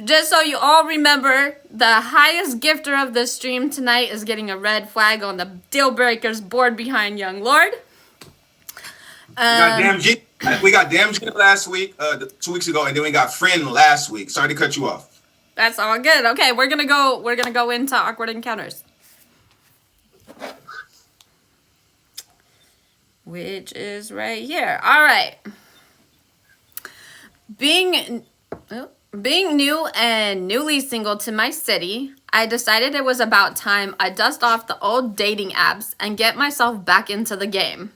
just so you all remember, the highest gifter of the stream tonight is getting a red flag on the Deal Breakers board behind Young Lord. We got Damn G last week, 2 weeks ago, and then we got Friend last week. Sorry to cut you off. That's all good. Okay, we're gonna go into awkward encounters, which is right here. All right. Being new and newly single to my city, I decided it was about time I dust off the old dating apps and get myself back into the game.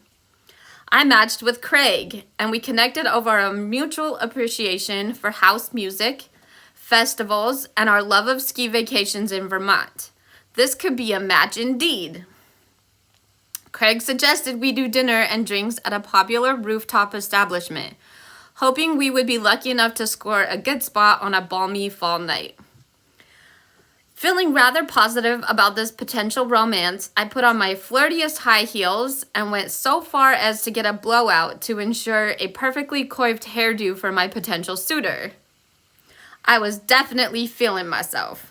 I matched with Craig, and we connected over a mutual appreciation for house music, festivals, and our love of ski vacations in Vermont. This could be a match indeed. Craig suggested we do dinner and drinks at a popular rooftop establishment, hoping we would be lucky enough to score a good spot on a balmy fall night. Feeling rather positive about this potential romance, I put on my flirtiest high heels and went so far as to get a blowout to ensure a perfectly coiffed hairdo for my potential suitor. I was definitely feeling myself.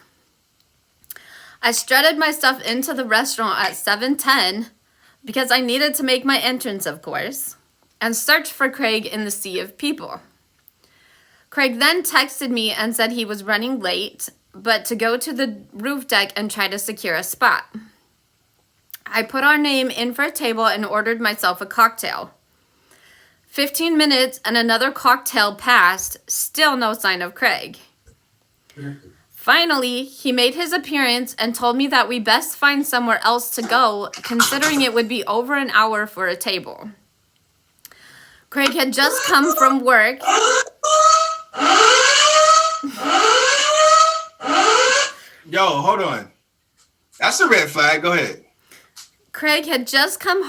I strutted my stuff into the restaurant at 7:10 because I needed to make my entrance, of course, and searched for Craig in the sea of people. Craig then texted me and said he was running late, but to go to the roof deck and try to secure a spot. I put our name in for a table and ordered myself a cocktail. 15 minutes and another cocktail passed, still no sign of Craig. Finally, he made his appearance and told me that we best find somewhere else to go, considering it would be over an hour for a table. Craig had just come from work. Yo, hold on. That's a red flag. Go ahead. Craig had just come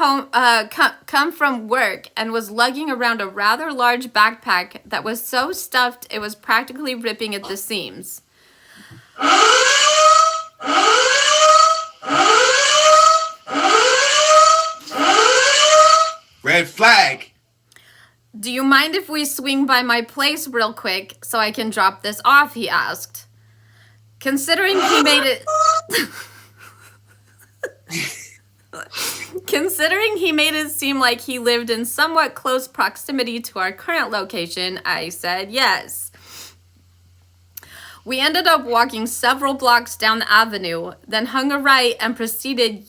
from work and was lugging around a rather large backpack that was so stuffed it was practically ripping at the seams. Red flag. Do you mind if we swing by my place real quick so I can drop this off, he asked. Considering he made it seem like he lived in somewhat close proximity to our current location, I said yes. We ended up walking several blocks down the avenue, then hung a right and proceeded,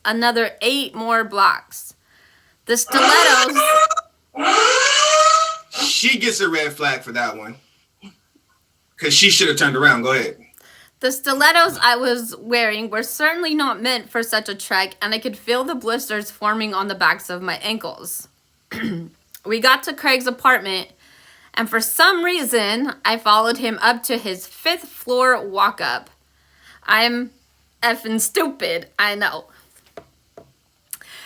another 8 more blocks. The stilettos... She gets a red flag for that one. Because she should have turned around. Go ahead. The stilettos I was wearing were certainly not meant for such a trek, and I could feel the blisters forming on the backs of my ankles. We got to Craig's apartment, and for some reason, I followed him up to his 5th floor walk-up. I'm effing stupid, I know.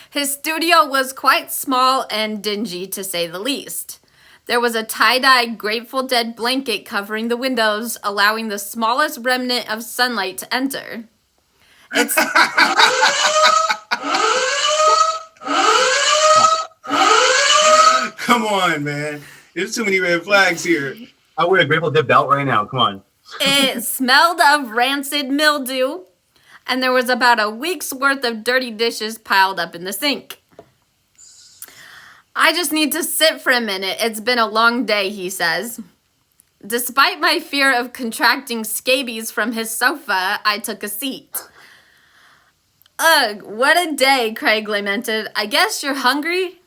His studio was quite small and dingy, to say the least. There was a tie-dye Grateful Dead blanket covering the windows, allowing the smallest remnant of sunlight to enter. Come on, man. There's too many red flags here. I wear a Grateful Dead belt right now. Come on. It smelled of rancid mildew, and there was about a week's worth of dirty dishes piled up in the sink. I just need to sit for a minute. It's been a long day, he says. Despite my fear of contracting scabies from his sofa, I took a seat. Ugh, what a day, Craig lamented. I guess you're hungry?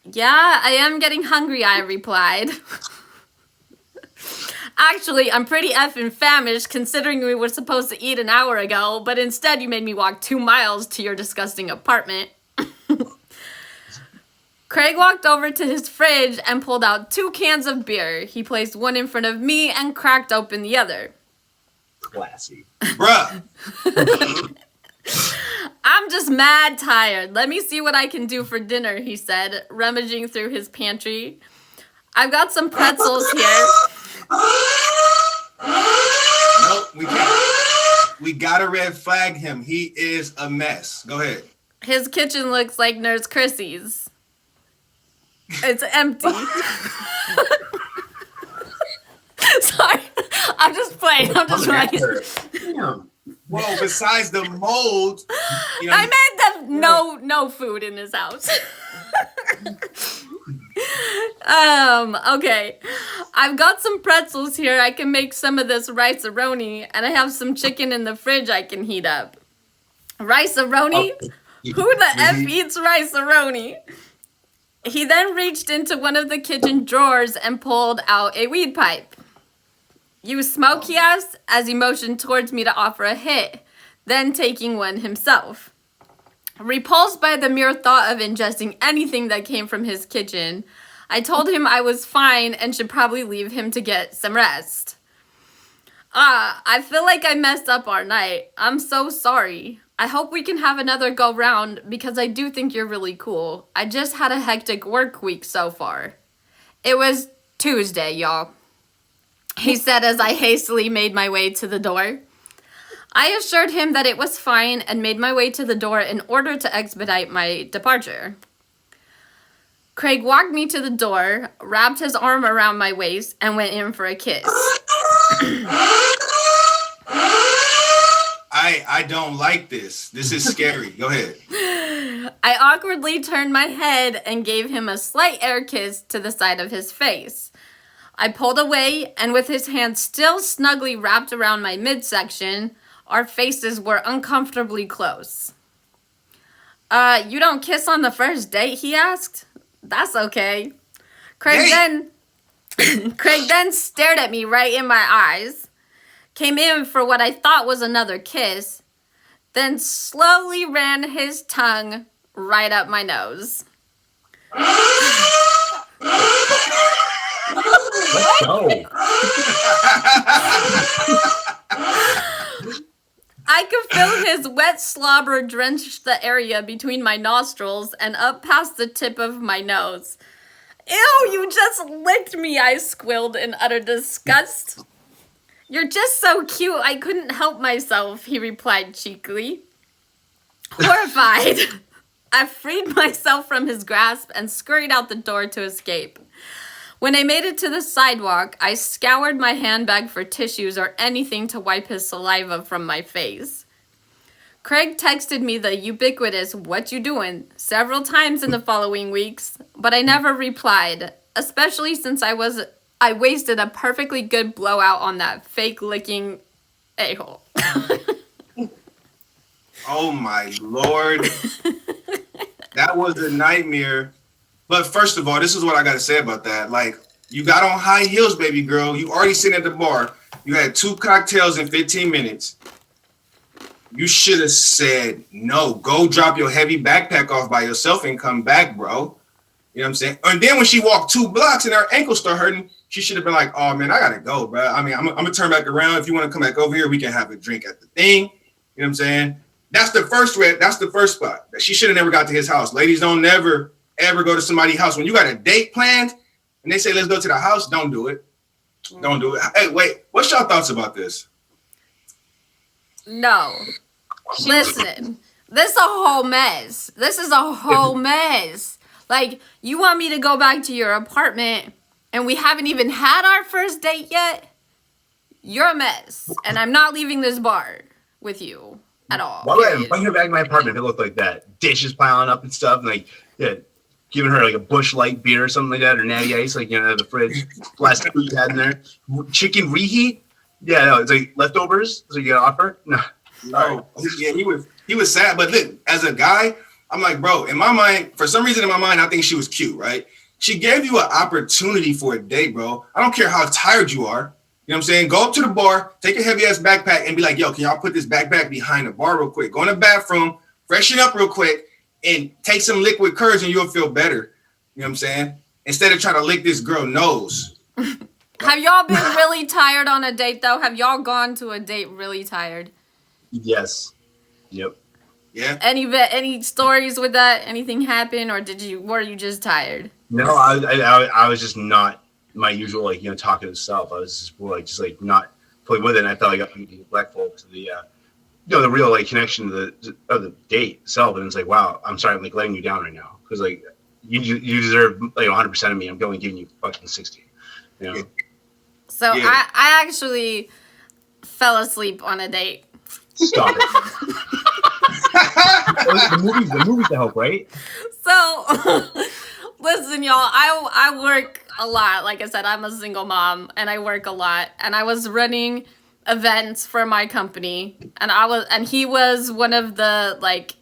Yeah, I am getting hungry, I replied. Actually, I'm pretty effing famished considering we were supposed to eat an hour ago, but instead you made me walk 2 miles to your disgusting apartment. Craig walked over to his fridge and pulled out 2 cans of beer. He placed one in front of me and cracked open the other. Classy. Bruh. I'm just mad tired. Let me see what I can do for dinner, he said, rummaging through his pantry. I've got some pretzels here. Nope, we can't. We gotta red flag him. He is a mess. Go ahead. His kitchen looks like Nurse Chrissy's. It's empty. Sorry. I'm just playing. I'm just writing. Damn. Well, besides the mold, you know, I made them no food in his house. Okay. I've got some pretzels here. I can make some of this rice-a-roni, and I have some chicken in the fridge I can heat up. Rice-a-roni? Who the F eats rice-a-roni? He then reached into one of the kitchen drawers and pulled out a weed pipe. You smoke, he asked, as he motioned towards me to offer a hit, then taking one himself. Repulsed by the mere thought of ingesting anything that came from his kitchen, I told him I was fine and should probably leave him to get some rest. I feel like I messed up our night. I'm so sorry. I hope we can have another go round because I do think you're really cool. I just had a hectic work week so far. It was Tuesday, y'all, he said as I hastily made my way to the door. I assured him that it was fine and made my way to the door in order to expedite my departure. Craig walked me to the door, wrapped his arm around my waist, and went in for a kiss. I don't like this. This is scary. Go ahead. I awkwardly turned my head and gave him a slight air kiss to the side of his face. I pulled away, and with his hand still snugly wrapped around my midsection, our faces were uncomfortably close. You don't kiss on the first date, he asked. That's okay. Craig then stared at me right in my eyes, came in for what I thought was another kiss, then slowly ran his tongue right up my nose. Let's go. I could feel his wet slobber drench the area between my nostrils and up past the tip of my nose. Ew, you just licked me, I squealed in utter disgust. You're just so cute, I couldn't help myself, he replied cheekily. Horrified, I freed myself from his grasp and scurried out the door to escape. When I made it to the sidewalk, I scoured my handbag for tissues or anything to wipe his saliva from my face. Craig texted me the ubiquitous "what you doing" several times in the following weeks, but I never replied, especially since I wasted a perfectly good blowout on that fake licking a-hole. Oh my Lord. That was a nightmare. But first of all, this is what I got to say about that. Like, you got on high heels, baby girl. You already sitting at the bar. You had 2 cocktails in 15 minutes. You should have said, no, go drop your heavy backpack off by yourself and come back, bro. You know what I'm saying? And then when she walked 2 blocks and her ankle started hurting, she should have been like, oh, man, I got to go, bro. I mean, I'm going to turn back around. If you want to come back over here, we can have a drink at the thing. You know what I'm saying? That's the first spot. She should have never got to his house. Ladies don't never ever go to somebody's house. When you got a date planned and they say, let's go to the house, don't do it. Don't do it. Hey, wait, what's y'all thoughts about this? No. Listen, this is a whole mess. This is a whole mess. Like, you want me to go back to your apartment and we haven't even had our first date yet? You're a mess. And I'm not leaving this bar with you at all. Why would I invite her back to my apartment if it looked like that? Dishes piling up and stuff, and like, yeah, giving her like a Busch Light beer or something like that, or Natty Ice, like, you know, the fridge, last food you had in there. Chicken reheat? Yeah, no, it's like leftovers. So you got to offer? No. No. Yeah, he was sad. But look, as a guy, I'm like, bro, in my mind, for some reason in my mind, I think she was cute, right? She gave you an opportunity for a date, bro. I don't care how tired you are. You know what I'm saying? Go up to the bar, take a heavy ass backpack and be like, yo, can y'all put this backpack behind the bar real quick? Go in the bathroom, freshen up real quick, and take some liquid courage and you'll feel better. You know what I'm saying? Instead of trying to lick this girl nose. Have y'all been really tired on a date, though? Have y'all gone to a date really tired? Yes. Yep. Yeah. Any stories with that? Anything happen, or were you just tired? No, I was just not my usual, like, you know, talkative self. I was just like not fully with it, and I felt like I was neglectful to the you know, the real like connection of the date itself. And it's like, wow, I'm sorry, I'm like letting you down right now, because like you deserve like 100% of me. I'm going giving you fucking 60. You know. So Yeah. I actually fell asleep on a date. Stop it. the movies to help, right? So listen, y'all, I work a lot. Like I said, I'm a single mom and I work a lot, and I was running events for my company, and he was one of the like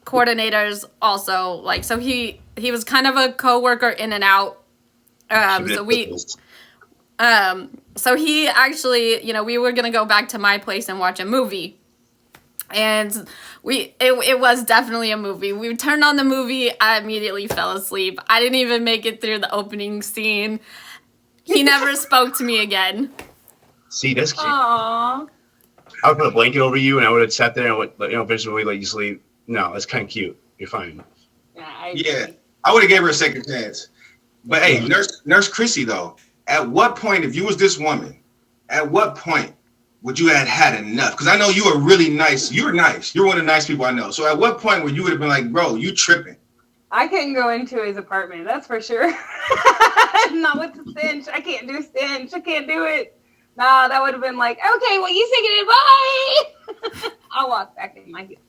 coordinators also, like, so he was kind of a co-worker in and out. So he actually, you know, we were gonna go back to my place and watch a movie. And it was definitely a movie. We turned on the movie. I immediately fell asleep. I didn't even make it through the opening scene. He never spoke to me again. See, that's cute. Aww. I would put a blanket over you, and I would have sat there and would, you know, eventually let you sleep. No, that's kind of cute. You're fine. Yeah, I would have gave her a second chance. But hey, Nurse Chrissy, though, at what point, if you was this woman, at what point would you have had enough? Because I know you are really nice. You're nice. You're one of the nice people I know. So at what point would you would have been like, bro, you tripping? I couldn't go into his apartment, that's for sure. Not with the stench. I can't do stench. I can't do it. Nah, that would have been like, okay, well, you sing it, bye. I'll walk back in my heels.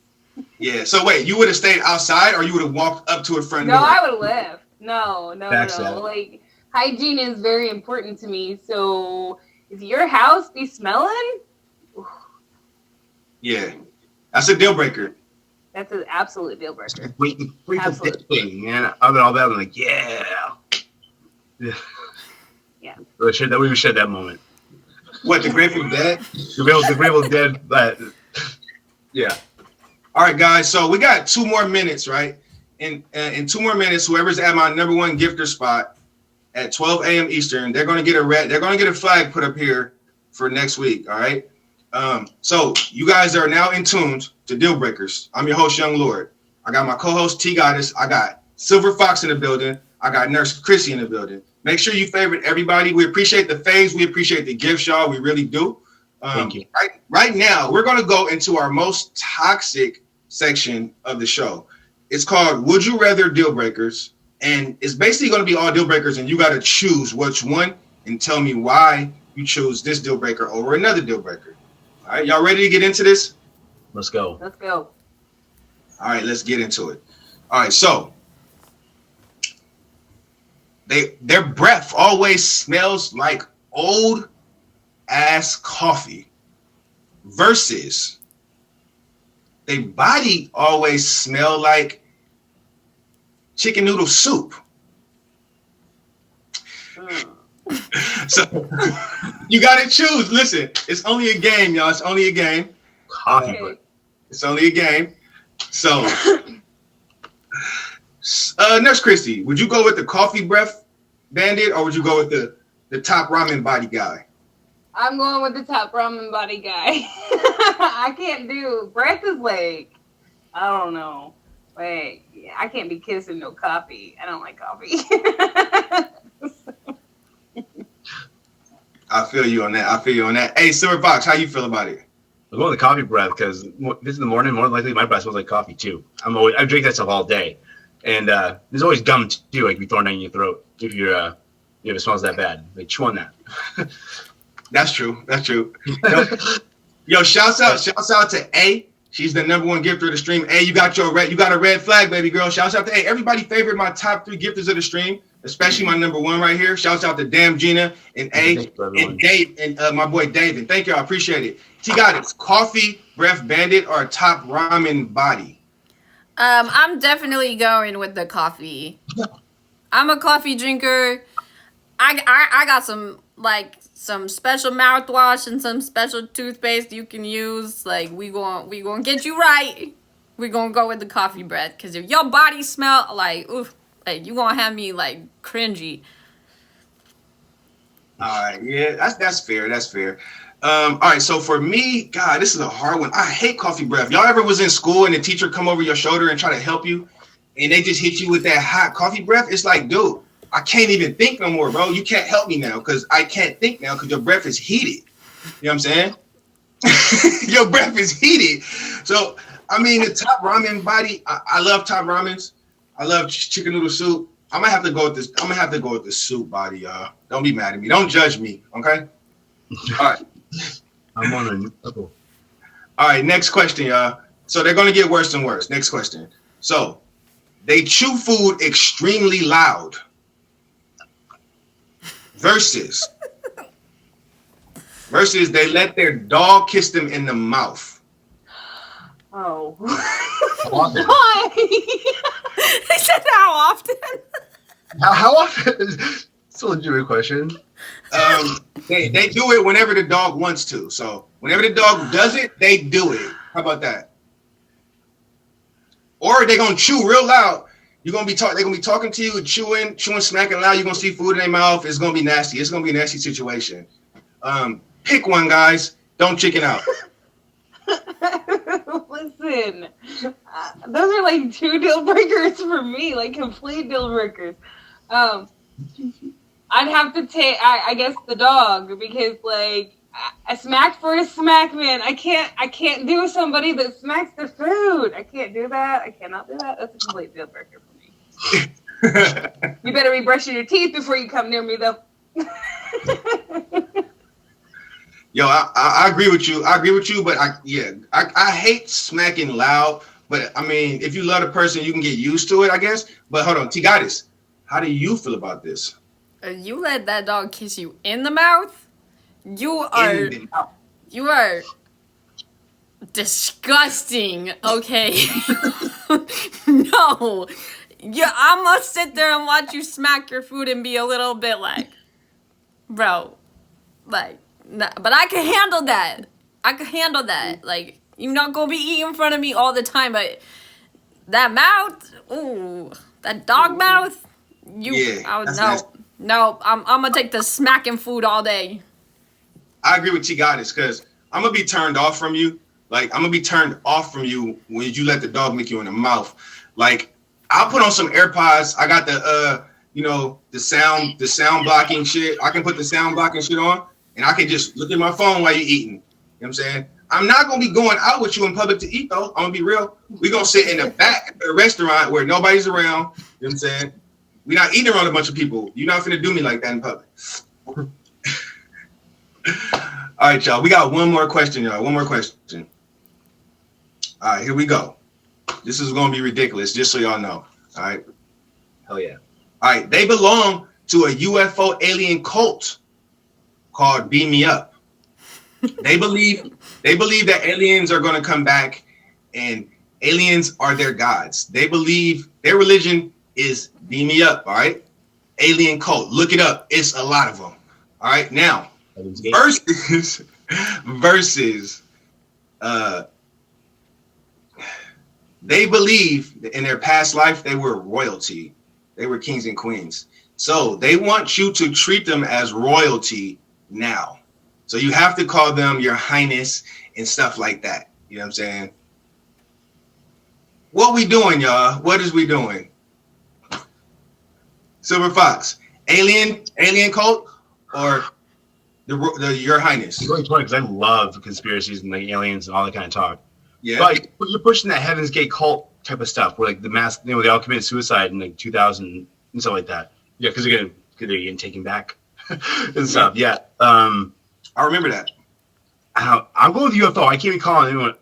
Yeah. So wait, you would have stayed outside, or you would have walked up to a front No, door? I would have left. No. Backstab. Like, hygiene is very important to me. So if your house be smelling, Yeah, that's a deal breaker. that's an absolute deal breaker. Waiting for Absolutely. this thing, man. Other than all that, I'm like, yeah. Yeah. We shared that moment. What, the Grateful Dead? The Grateful Dead, but yeah. All right, guys. So we got 2 more minutes, right? In 2 more minutes, whoever's at my number 1 gifter spot at 12 a.m. Eastern, they're gonna get a flag put up here for next week. All right. So you guys are now in tuned to Deal Breakers. I'm your host, Young Lord. I got my co-host T Goddess. I got Silver Fox in the building. I got Nurse Chrissy in the building. Make sure you favorite everybody. We appreciate the faves. We appreciate the gifts, y'all. We really do. Thank you. Right now, we're gonna go into our most toxic section of the show. It's called Would You Rather Deal Breakers, and it's basically gonna be all deal breakers, and you gotta choose which one and tell me why you chose this deal breaker over another deal breaker. All right, y'all ready to get into this? Let's go. Let's go. All right, let's get into it. All right, so their breath always smells like old ass coffee versus their body always smell like chicken noodle soup. So you gotta choose. Listen, it's only a game, y'all. It's only a game. Coffee Okay. break. It's only a game. So, Nurse Christy, would you go with the coffee breath bandit, or would you go with the top ramen body guy? I'm going with the top ramen body guy. I can't do breath is like, I don't know. Like, I can't be kissing no coffee. I don't like coffee. I feel you on that. Hey, Silver Fox, how you feel about it? I'm going with the coffee breath because this is the morning. More than likely, my breath smells like coffee too. I drink that stuff all day, and there's always gum too. Like, be thrown down your throat if you're if it smells that bad. Like, chew on that. That's true. Yo, shouts out to A. She's the number 1 gifter of the stream. A, you got a red flag, baby girl. Shouts out to A. Everybody favorite my top 3 gifters of the stream, especially my number 1 right here. Shouts out to Damn Gina and A and Dave and my boy David. Thank you, I appreciate it. T got it. Coffee breath bandit or top ramen body? I'm definitely going with the coffee. I'm a coffee drinker. I got some special mouthwash and some special toothpaste you can use. Like, we gonna get you right. We gonna go with the coffee breath, because if your body smell like oof, like, you gonna have me like cringy. All right, yeah, that's fair. All right, so for me, God, this is a hard one. I hate coffee breath. Y'all ever was in school and the teacher come over your shoulder and try to help you, and they just hit you with that hot coffee breath? It's like, dude, I can't even think no more, bro. You can't help me now because I can't think now because your breath is heated. You know what I'm saying? Your breath is heated. So, I mean, the top ramen body, I love top ramens. I love chicken noodle soup. I might have to go with this. I'm gonna have to go with the soup body, y'all. Don't be mad at me. Don't judge me, okay? All right. I'm on a new level. All right, next question, y'all. So they're gonna get worse and worse. Next question. So they chew food extremely loud versus they let their dog kiss them in the mouth. Oh. Often. Why? They said how often? How often? It's a legitimate question. They do it whenever the dog wants to. So whenever the dog does it, they do it. How about that? Or they're gonna chew real loud. They're gonna be talking to you, chewing, smacking loud. You're gonna see food in their mouth. It's gonna be nasty. It's gonna be a nasty situation. Pick one, guys. Don't chicken out. Listen, those are like 2 deal breakers for me, like complete deal breakers. I'd have to take, I guess, the dog, because like I smack for a smack, man. I can't do somebody that smacks the food. I can't do that. I cannot do that. That's a complete deal breaker for me. You better be brushing your teeth before you come near me, though. Yo, I agree with you. I agree with you, but I hate smacking loud. But I mean, if you love a person, you can get used to it, I guess. But hold on, T-Goddess, how do you feel about this? You let that dog kiss you in the mouth? You are disgusting, okay? No. Yeah, I'm gonna sit there and watch you smack your food and be a little bit like, bro, like, nah, but I can handle that. I can handle that. Like, you're not gonna be eating in front of me all the time, but that mouth, ooh, that dog mouth, no, I'm gonna take the smacking food all day. I agree with T-Goddess because I'm gonna be turned off from you. Like, I'm gonna be turned off from you when you let the dog lick you in the mouth. Like, I'll put on some AirPods. I got the the sound blocking shit. I can put the sound blocking shit on, and I can just look at my phone while you're eating. You know what I'm saying? I'm not gonna be going out with you in public to eat though. I'm gonna be real. We're gonna sit in the back of a restaurant where nobody's around. You know what I'm saying? We're not eating around a bunch of people. You're not finna do me like that in public. All right, y'all. We got one more question, y'all. One more question. All right, here we go. This is going to be ridiculous, just so y'all know. All right. Hell yeah. All right. They belong to a UFO alien cult called Beam Me Up. They believe that aliens are going to come back and aliens are their gods. They believe their religion is Beam Me Up. All right. Alien cult. Look it up. It's a lot of them. All right. Now, versus they believe that in their past life they were royalty. They were kings and queens. So they want you to treat them as royalty now. So you have to call them your highness and stuff like that. You know what I'm saying? What we doing, y'all? What is we doing? Silver Fox, alien cult, or the your highness? It's really funny because I love conspiracies and like aliens and all that kind of talk. Yeah. But you're pushing that Heaven's Gate cult type of stuff where like the mass, they all committed suicide in like 2000 and stuff like that. Yeah, because they're getting taken back and stuff. Yeah. I remember that. I'm going with UFO. I can't even call anyone.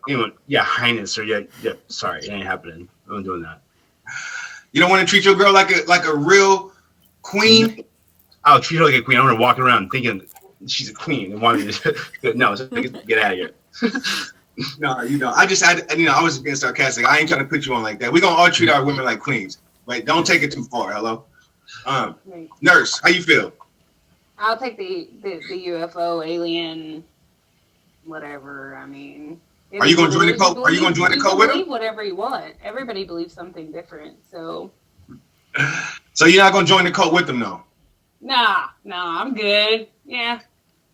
Yeah, highness or yeah. Sorry, it ain't happening. I'm not doing that. You don't want to treat your girl like a real queen. I'll treat her like a queen. I'm gonna walk around thinking she's a queen and want me to. No, get out of here. No, I just had, I was being sarcastic. I ain't trying to put you on like that. We're going to all treat our women like queens. Like, don't take it too far. Hello? Nurse, how you feel? I'll take the UFO, alien, whatever. I mean. Are you going to join the cult? Are you going to join the cult with them? Believe whatever you want. Everybody believes something different, so. So you're not going to join the cult with them, though? Nah, I'm good. Yeah.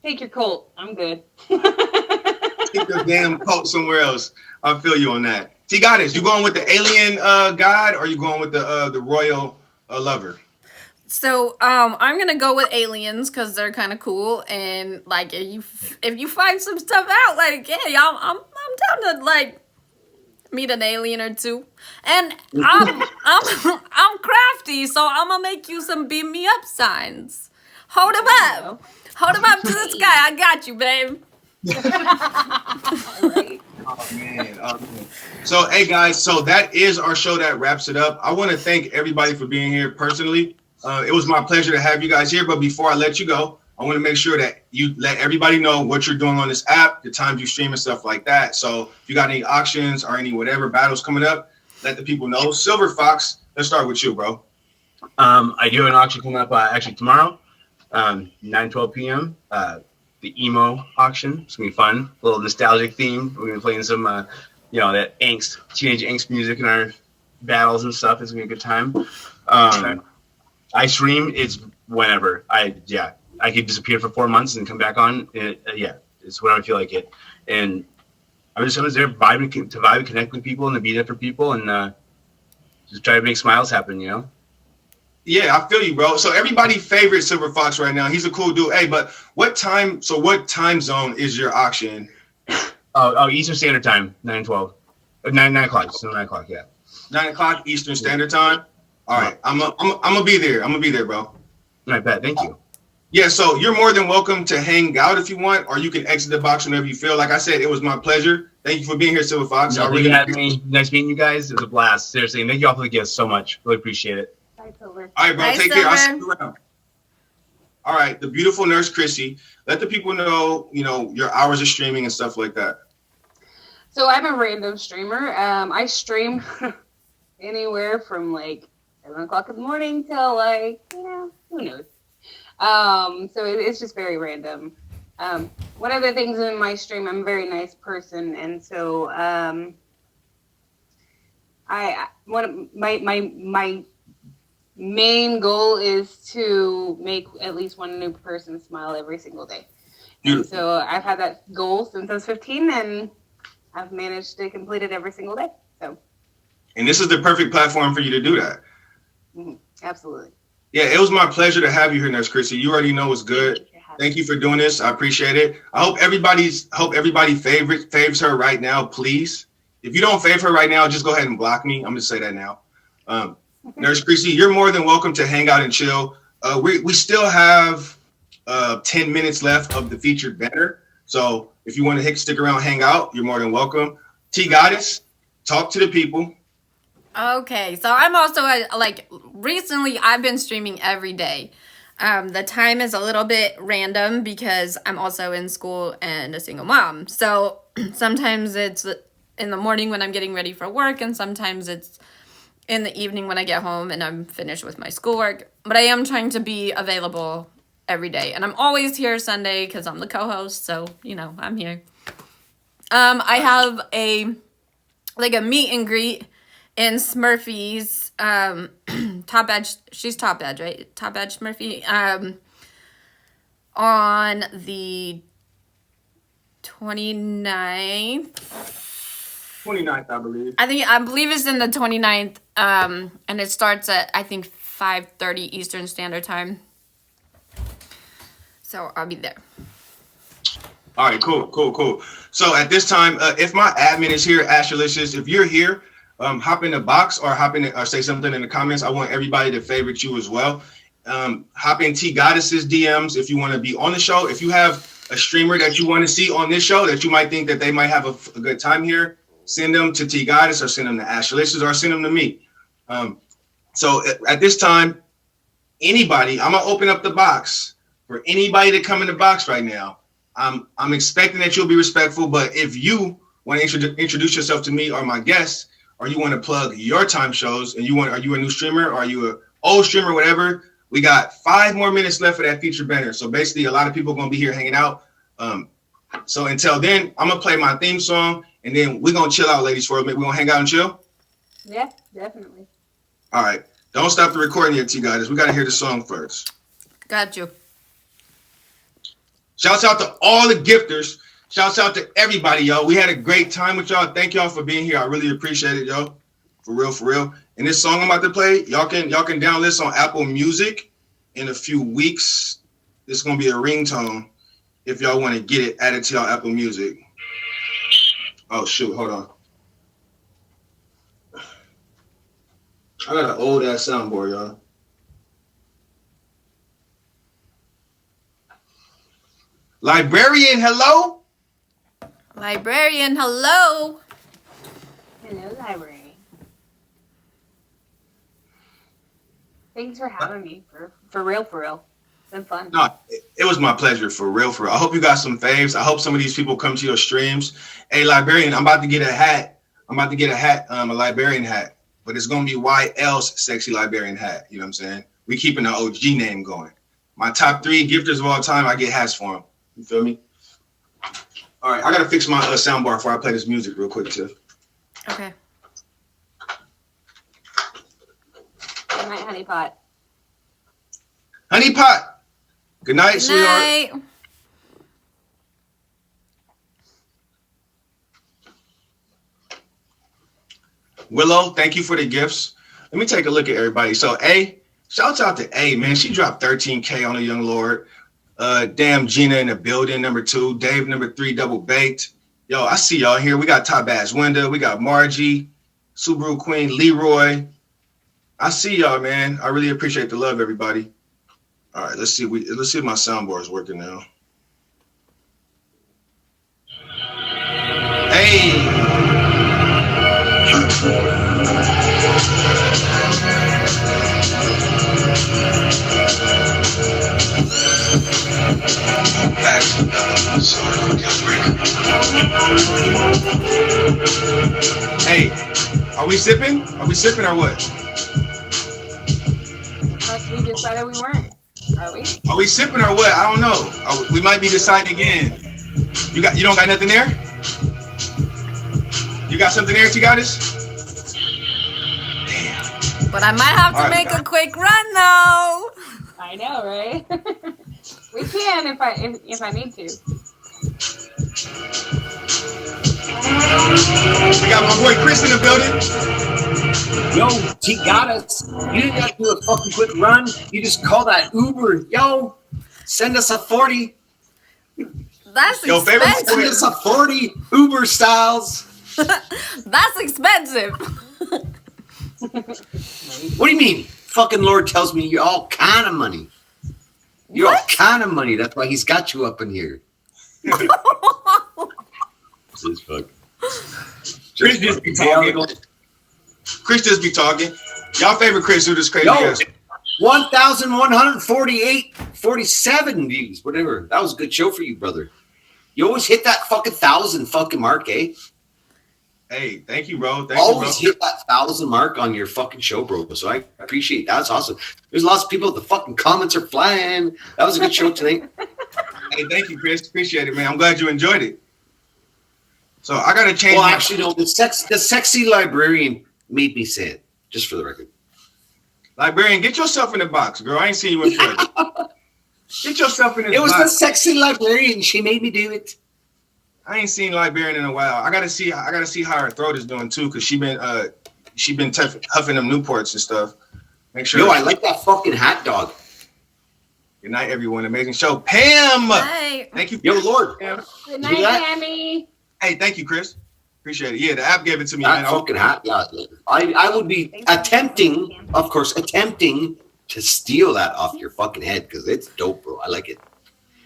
Take your cult. I'm good. Take your damn cult somewhere else. I feel you on that. T-Goddess, you going with the alien god, or are you going with the royal lover? So I'm gonna go with aliens because they're kind of cool, and like if you find some stuff out, like yeah, I'm down to like meet an alien or two, and I'm crafty, so I'm gonna make you some beam me up signs. Hold them up to the sky. I got you, babe. Oh man. So hey guys, so that is our show. That wraps it up. I want to thank everybody for being here personally. It was my pleasure to have you guys here, but before I let you go, I want to make sure that you let everybody know what you're doing on this app, the times you stream and stuff like that. So if you got any auctions or any whatever battles coming up, let the people know. Silver Fox, let's start with you, bro. I do have an auction coming up actually tomorrow, 9:12 p.m. The emo auction. It's gonna be fun. A little nostalgic theme. We're gonna be playing some, that teenage angst music in our battles and stuff. It's gonna be a good time. I stream. It's whenever. I could disappear for 4 months and come back on. It's whenever I feel like it. And I was there vibing to vibe and connect with people and to be there for people and just try to make smiles happen. Yeah, I feel you, bro. So everybody favorite Silver Fox right now. He's a cool dude. Hey, but what time? So what time zone is your auction? Oh, Eastern Standard Time, 9:12, 9 o'clock. So 9 o'clock. Yeah. 9 o'clock Eastern Standard Time. All right, I'm gonna be there. I'm gonna be there, bro. I bet. Thank you. Yeah, so you're more than welcome to hang out if you want, or you can exit the box whenever you feel. Like I said, it was my pleasure. Thank you for being here, Silver Fox. No, really had me. Nice meeting you guys. It was a blast. Seriously, and thank you all for the gifts so much. Really appreciate it. Bye, Silver. All right, bro. Bye, Take care. I'll see Silver. you around. All right, the beautiful nurse Chrissy. Let the people know, your hours of streaming and stuff like that. So I'm a random streamer. I stream anywhere from like 7 o'clock in the morning till like, who knows. So it's just very random. One of the things in my stream, I'm a very nice person, and so my main goal is to make at least one new person smile every single day. And so I've had that goal since I was 15, and I've managed to complete it every single day. So. And this is the perfect platform for you to do that. Absolutely. Yeah, it was my pleasure to have you here, Nurse Chrissy. You already know it's good. Thank you for doing this. I appreciate it. I hope everybody faves her right now, please. If you don't fave her right now, just go ahead and block me. I'm gonna say that now. Nurse Chrissy, you're more than welcome to hang out and chill. We still have 10 minutes left of the featured banner. So if you want to stick around, hang out, you're more than welcome. T Goddess, talk to the people. Okay, so I'm also recently I've been streaming every day. The time is a little bit random because I'm also in school and a single mom. So sometimes it's in the morning when I'm getting ready for work, and sometimes it's in the evening when I get home and I'm finished with my schoolwork. But I am trying to be available every day, and I'm always here Sunday because I'm the co-host. So I'm here. I have a meet and greet in Smurfy's Top Edge. She's Top Edge, right? Top Edge Smurfy. On the 29th. 29th, I believe. I believe it's in the 29th. And it starts at I think 5:30 Eastern Standard Time. So I'll be there. All right, cool. So at this time, if my admin is here, Ashlelicious, if you're here, hop in the box or or say something in the comments. I want everybody to favorite you as well. Hop in T Goddess's DMs if you want to be on the show. If you have a streamer that you want to see on this show that you might think that they might have a good time here, send them to T Goddess or send them to Ashlelicious or send them to me. So at this time, anybody, I'm gonna open up the box for anybody to come in the box right now. I'm expecting that you'll be respectful, but if you want to introduce yourself to me or my guests, or you want to plug your time shows, and are you a new streamer, or are you an old streamer, whatever, we got 5 more minutes left for that featured banner. So basically, a lot of people are going to be here hanging out. So until then, I'm going to play my theme song, and then we're going to chill out, ladies, for a minute. We're going to hang out and chill? Yeah, definitely. All right. Don't stop the recording yet, T-Goddess. We got to hear the song first. Got you. Shouts out to all the gifters. Shouts out to everybody, y'all. We had a great time with y'all. Thank y'all for being here. I really appreciate it, y'all. For real. And this song I'm about to play, y'all can download this on Apple Music in a few weeks. This is gonna be a ringtone if y'all want to get it added to y'all Apple Music. Oh shoot, hold on. I got an old ass soundboard, y'all. Librarian, hello. Librarian, hello. Hello, library. Thanks for having me. For real. It's been fun. No, it was my pleasure, for real. I hope you got some faves. I hope some of these people come to your streams. Hey, Librarian, I'm about to get a hat. A librarian hat, but it's gonna be YL's sexy librarian hat. You know what I'm saying? We keeping the OG name going. My top 3 gifters of all time, I get hats for them. You feel me? All right, I gotta fix my soundbar before I play this music real quick, Tiff. Okay. Good night, honey pot. Honey pot. Good night, Good sweetheart. night. Willow, thank you for the gifts. Let me take a look at everybody. So, A, Shouts out to A, man. She dropped 13K on a young lord. Damn Gina in the building, number 2. Dave, number 3, double baked. Yo, I see y'all here. We got Top Ass Winda. We got Margie, Subaru Queen, Leroy. I see y'all, man. I really appreciate the love, everybody. All right, let's see. Let's see if my soundboard is working now. Hey. Hey, are we sipping? Are we sipping or what? Unless we decided we weren't. Are we? Are we sipping or what? I don't know. We might be deciding again. You don't got nothing there? You got something there, T-Goddess? Damn. But I might have to make a quick run though. I know, right? We can if I need to. We got my boy Chris in the building. Yo, T got us. You didn't have to do a fucking quick run. You just call that Uber. Yo, send us a 40. That's Yo, favorite expensive. Send us a 40 Uber styles. That's expensive. What do you mean? Fucking Lord tells me you're all kind of money. You're all kind of money. That's why he's got you up in here. This is fuck. Chris just be talking. Chris just be talking. Y'all favorite Chris who this crazy Yo, ass. 1,147 views, whatever. That was a good show for you, brother. You always hit that fucking 1,000 fucking mark, eh? Hey, thank you, bro. Always hit that 1,000 mark on your fucking show, bro. So I appreciate that. That's awesome. There's lots of people. The fucking comments are flying. That was a good show tonight. Hey, thank you, Chris. Appreciate it, man. I'm glad you enjoyed it. So I gotta change. Well, actually, no. The sexy librarian made me say it. Just for the record. Librarian, get yourself in the box, girl. I ain't seen you in forever. Get yourself in this It was box. the sexy librarian. She made me do it. I ain't seen Librarian in a while. I gotta see how her throat is doing too, cause she been huffing them Newports and stuff. Make sure. Yo, I like that fucking hat dog. Good night, everyone. Amazing show, Pam. Hi. Thank you. Yo, Lord. Pam. Good You night, that? Tammy. Hey, thank you, Chris. Appreciate it. Yeah, the app gave it to me, That man. fucking hat. Yeah, I would be attempting to steal that off your fucking head because it's dope, bro. I like it.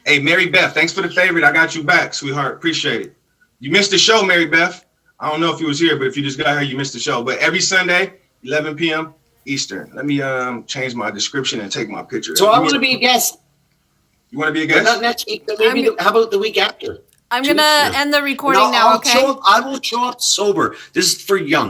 Hey, Mary Beth, thanks for the favorite. I got you back, sweetheart. Appreciate it. You missed the show, Mary Beth. I don't know if you was here, but if you just got here, you missed the show. But every Sunday, 11 p.m. Eastern. Let me change my description and take my picture. So I want to be a guest. You want to be a But guest? not next week. But maybe how about the week after? I'm 2 gonna weeks from end the recording No, now, I'll okay? show up, I will show up sober. This is for young.